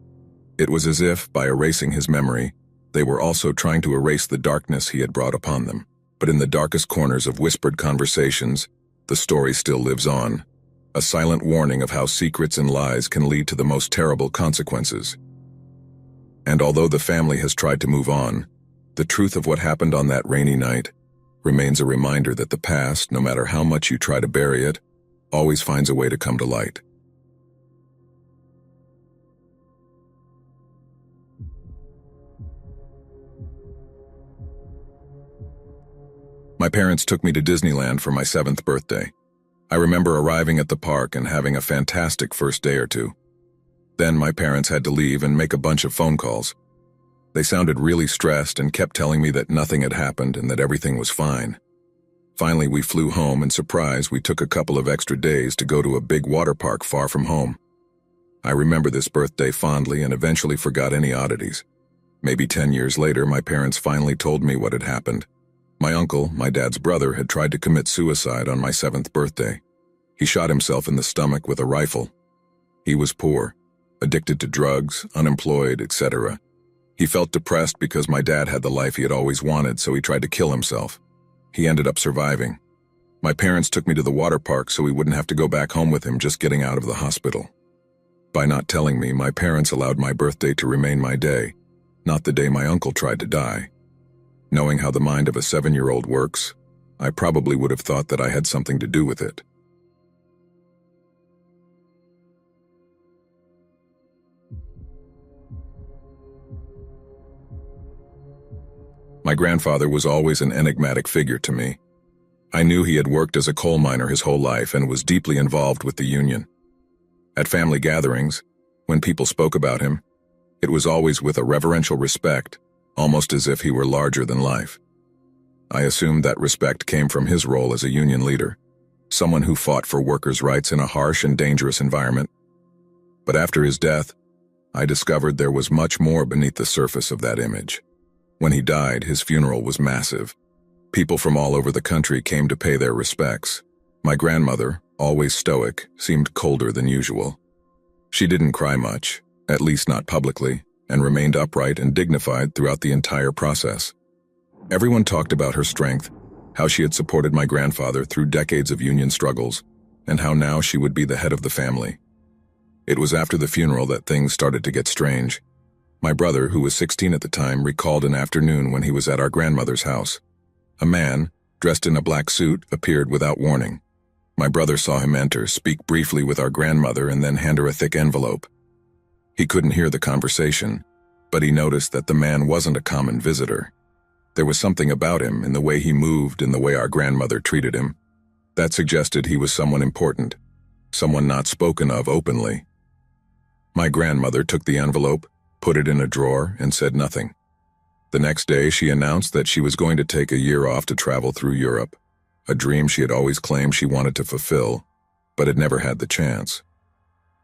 It was as if, by erasing his memory, they were also trying to erase the darkness he had brought upon them. But in the darkest corners of whispered conversations, the story still lives on, a silent warning of how secrets and lies can lead to the most terrible consequences. And although the family has tried to move on, the truth of what happened on that rainy night remains a reminder that the past, no matter how much you try to bury it, always finds a way to come to light. My parents took me to Disneyland for my 7th birthday. I remember arriving at the park and having a fantastic first day or two. Then my parents had to leave and make a bunch of phone calls. They sounded really stressed and kept telling me that nothing had happened and that everything was fine. Finally, we flew home, and surprise, we took a couple of extra days to go to a big water park far from home. I remember this birthday fondly and eventually forgot any oddities. Maybe 10 years later, my parents finally told me what had happened. My uncle, my dad's brother, had tried to commit suicide on my 7th birthday. He shot himself in the stomach with a rifle. He was poor, addicted to drugs, unemployed, etc. He felt depressed because my dad had the life he had always wanted, so he tried to kill himself. He ended up surviving. My parents took me to the water park so we wouldn't have to go back home with him just getting out of the hospital. By not telling me, my parents allowed my birthday to remain my day, not the day my uncle tried to die. Knowing how the mind of a 7-year-old works, I probably would have thought that I had something to do with it. My grandfather was always an enigmatic figure to me. I knew he had worked as a coal miner his whole life and was deeply involved with the union. At family gatherings, when people spoke about him, it was always with a reverential respect, almost as if he were larger than life. I assumed that respect came from his role as a union leader, someone who fought for workers' rights in a harsh and dangerous environment. But after his death, I discovered there was much more beneath the surface of that image. When he died, his funeral was massive. People from all over the country came to pay their respects. My grandmother, always stoic, seemed colder than usual. She didn't cry much, at least not publicly, and remained upright and dignified throughout the entire process. Everyone talked about her strength, how she had supported my grandfather through decades of union struggles, and how now she would be the head of the family. It was after the funeral that things started to get strange. My brother, who was 16 at the time, recalled an afternoon when he was at our grandmother's house. A man, dressed in a black suit, appeared without warning. My brother saw him enter, speak briefly with our grandmother, and then hand her a thick envelope. He couldn't hear the conversation, but he noticed that the man wasn't a common visitor. There was something about him, in the way he moved, in the way our grandmother treated him, that suggested he was someone important, someone not spoken of openly. My grandmother took the envelope, put it in a drawer, and said nothing. The next day, she announced that she was going to take a year off to travel through Europe, a dream she had always claimed she wanted to fulfill, but had never had the chance.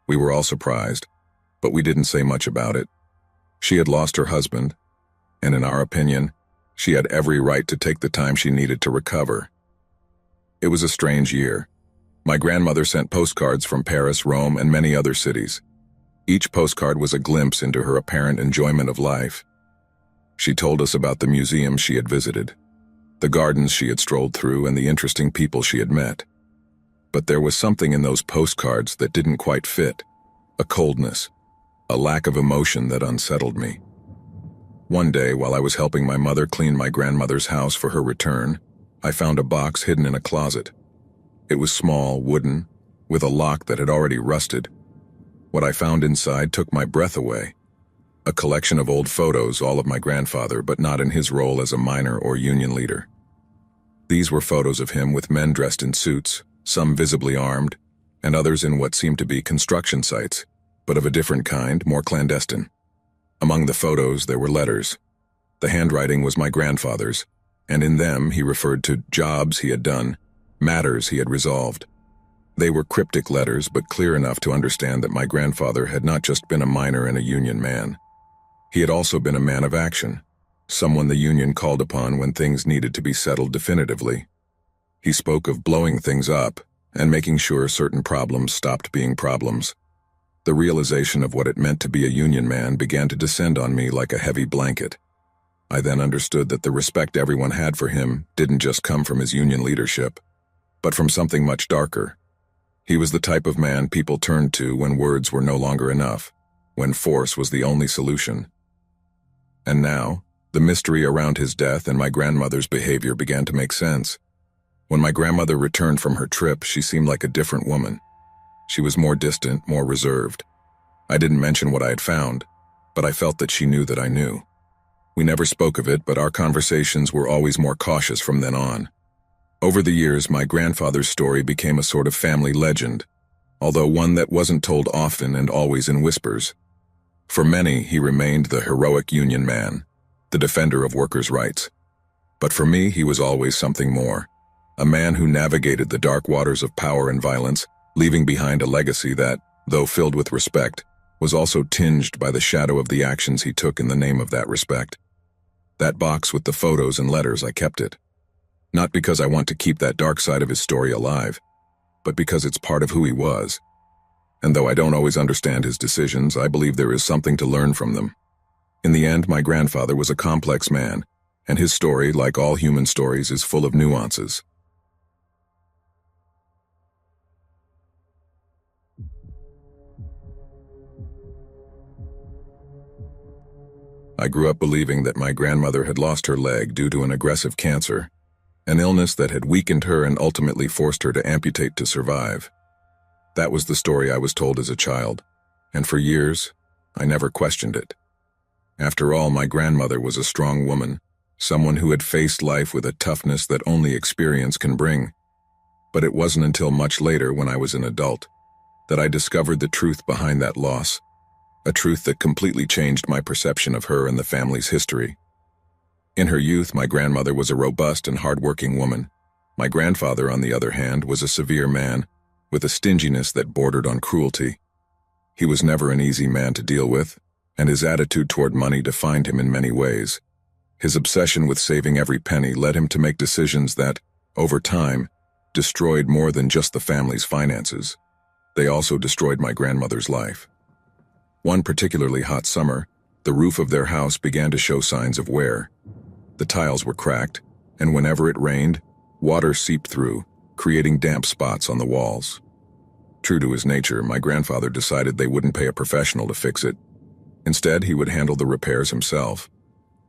We were all surprised, but we didn't say much about it. She had lost her husband, and in our opinion, she had every right to take the time she needed to recover. It was a strange year. My grandmother sent postcards from Paris, Rome, and many other cities. Each postcard was a glimpse into her apparent enjoyment of life. She told us about the museums she had visited, the gardens she had strolled through, and the interesting people she had met. But there was something in those postcards that didn't quite fit, a coldness, a lack of emotion that unsettled me. One day, while I was helping my mother clean my grandmother's house for her return, I found a box hidden in a closet. It was small, wooden, with a lock that had already rusted. What I found inside took my breath away. A collection of old photos, all of my grandfather, but not in his role as a miner or union leader. These were photos of him with men dressed in suits, some visibly armed, and others in what seemed to be construction sites, but of a different kind, more clandestine. Among the photos, there were letters. The handwriting was my grandfather's, and in them he referred to jobs he had done, matters he had resolved. They were cryptic letters, but clear enough to understand that my grandfather had not just been a miner and a union man. He had also been a man of action, someone the union called upon when things needed to be settled definitively. He spoke of blowing things up and making sure certain problems stopped being problems. The realization of what it meant to be a union man began to descend on me like a heavy blanket. I then understood that the respect everyone had for him didn't just come from his union leadership, but from something much darker. He was the type of man people turned to when words were no longer enough, when force was the only solution. And now, the mystery around his death and my grandmother's behavior began to make sense. When my grandmother returned from her trip, she seemed like a different woman. She was more distant, more reserved. I didn't mention what I had found, but I felt that she knew that I knew. We never spoke of it, but our conversations were always more cautious from then on. Over the years, my grandfather's story became a sort of family legend, although one that wasn't told often and always in whispers. For many, he remained the heroic union man, the defender of workers' rights. But for me, he was always something more, a man who navigated the dark waters of power and violence, leaving behind a legacy that, though filled with respect, was also tinged by the shadow of the actions he took in the name of that respect. That box with the photos and letters, I kept it. Not because I want to keep that dark side of his story alive, but because it's part of who he was. And though I don't always understand his decisions, I believe there is something to learn from them. In the end, my grandfather was a complex man, and his story, like all human stories, is full of nuances. I grew up believing that my grandmother had lost her leg due to an aggressive cancer, an illness that had weakened her and ultimately forced her to amputate to survive. That was the story I was told as a child, and for years, I never questioned it. After all, my grandmother was a strong woman, someone who had faced life with a toughness that only experience can bring. But it wasn't until much later, when I was an adult, that I discovered the truth behind that loss, a truth that completely changed my perception of her and the family's history. In her youth, my grandmother was a robust and hard-working woman. My grandfather, on the other hand, was a severe man, with a stinginess that bordered on cruelty. He was never an easy man to deal with, and his attitude toward money defined him in many ways. His obsession with saving every penny led him to make decisions that, over time, destroyed more than just the family's finances. They also destroyed my grandmother's life. One particularly hot summer, the roof of their house began to show signs of wear. The tiles were cracked, and whenever it rained, water seeped through, creating damp spots on the walls. True to his nature, my grandfather decided they wouldn't pay a professional to fix it. Instead, he would handle the repairs himself.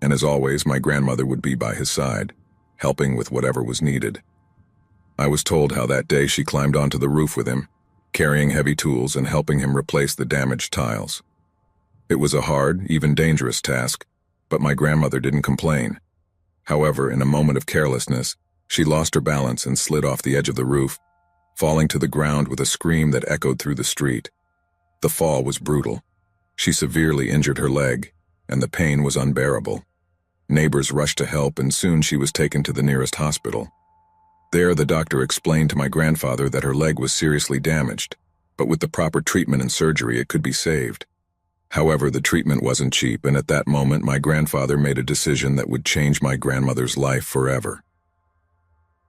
And as always, my grandmother would be by his side, helping with whatever was needed. I was told how that day she climbed onto the roof with him, carrying heavy tools and helping him replace the damaged tiles. It was a hard, even dangerous task, but my grandmother didn't complain. However, in a moment of carelessness, she lost her balance and slid off the edge of the roof, falling to the ground with a scream that echoed through the street. The fall was brutal. She severely injured her leg, and the pain was unbearable. Neighbors rushed to help, and soon she was taken to the nearest hospital. There, the doctor explained to my grandfather that her leg was seriously damaged, but with the proper treatment and surgery it could be saved. However, the treatment wasn't cheap, and at that moment my grandfather made a decision that would change my grandmother's life forever.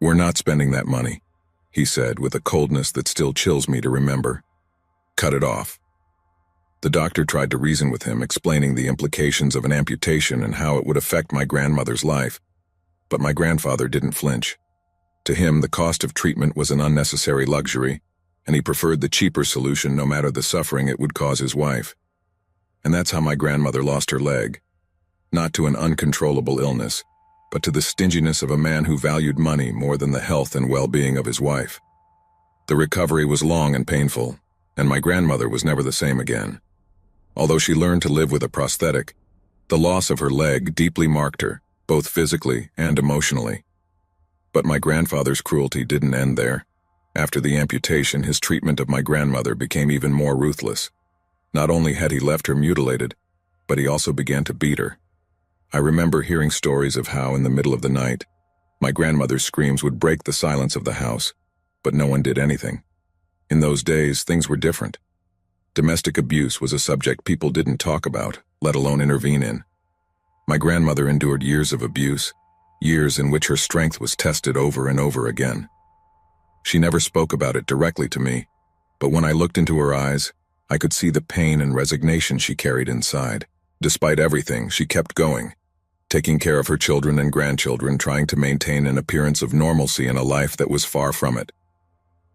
"We're not spending that money," he said with a coldness that still chills me to remember. "Cut it off." The doctor tried to reason with him, explaining the implications of an amputation and how it would affect my grandmother's life, but my grandfather didn't flinch. To him, the cost of treatment was an unnecessary luxury, and he preferred the cheaper solution no matter the suffering it would cause his wife. And that's how my grandmother lost her leg. Not to an uncontrollable illness, but to the stinginess of a man who valued money more than the health and well-being of his wife. The recovery was long and painful, and my grandmother was never the same again. Although she learned to live with a prosthetic, the loss of her leg deeply marked her, both physically and emotionally. But my grandfather's cruelty didn't end there. After the amputation, his treatment of my grandmother became even more ruthless. Not only had he left her mutilated, but he also began to beat her. I remember hearing stories of how, in the middle of the night, my grandmother's screams would break the silence of the house, but no one did anything. In those days, things were different. Domestic abuse was a subject people didn't talk about, let alone intervene in. My grandmother endured years of abuse, years in which her strength was tested over and over again. She never spoke about it directly to me, but when I looked into her eyes, I could see the pain and resignation she carried inside. Despite everything, she kept going, taking care of her children and grandchildren, trying to maintain an appearance of normalcy in a life that was far from it.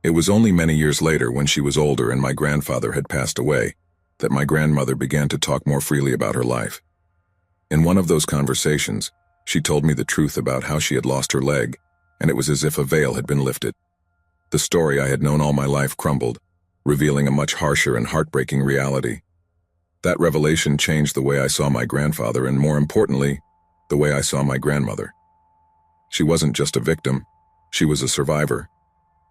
It was only many years later, when she was older and my grandfather had passed away, that my grandmother began to talk more freely about her life. In one of those conversations, she told me the truth about how she had lost her leg, and it was as if a veil had been lifted. The story I had known all my life crumbled, revealing a much harsher and heartbreaking reality. That revelation changed the way I saw my grandfather, and more importantly, the way I saw my grandmother. She wasn't just a victim, she was a survivor.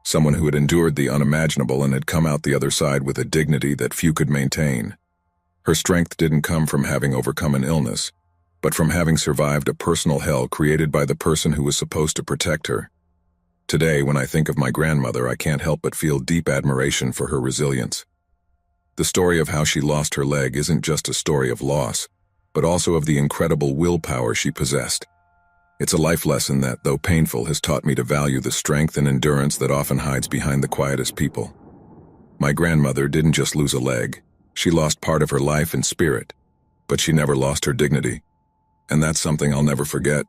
Someone who had endured the unimaginable and had come out the other side with a dignity that few could maintain. Her strength didn't come from having overcome an illness, but from having survived a personal hell created by the person who was supposed to protect her. Today, when I think of my grandmother, I can't help but feel deep admiration for her resilience. The story of how she lost her leg isn't just a story of loss, but also of the incredible willpower she possessed. It's a life lesson that, though painful, has taught me to value the strength and endurance that often hides behind the quietest people. My grandmother didn't just lose a leg, she lost part of her life and spirit, but she never lost her dignity. And that's something I'll never forget.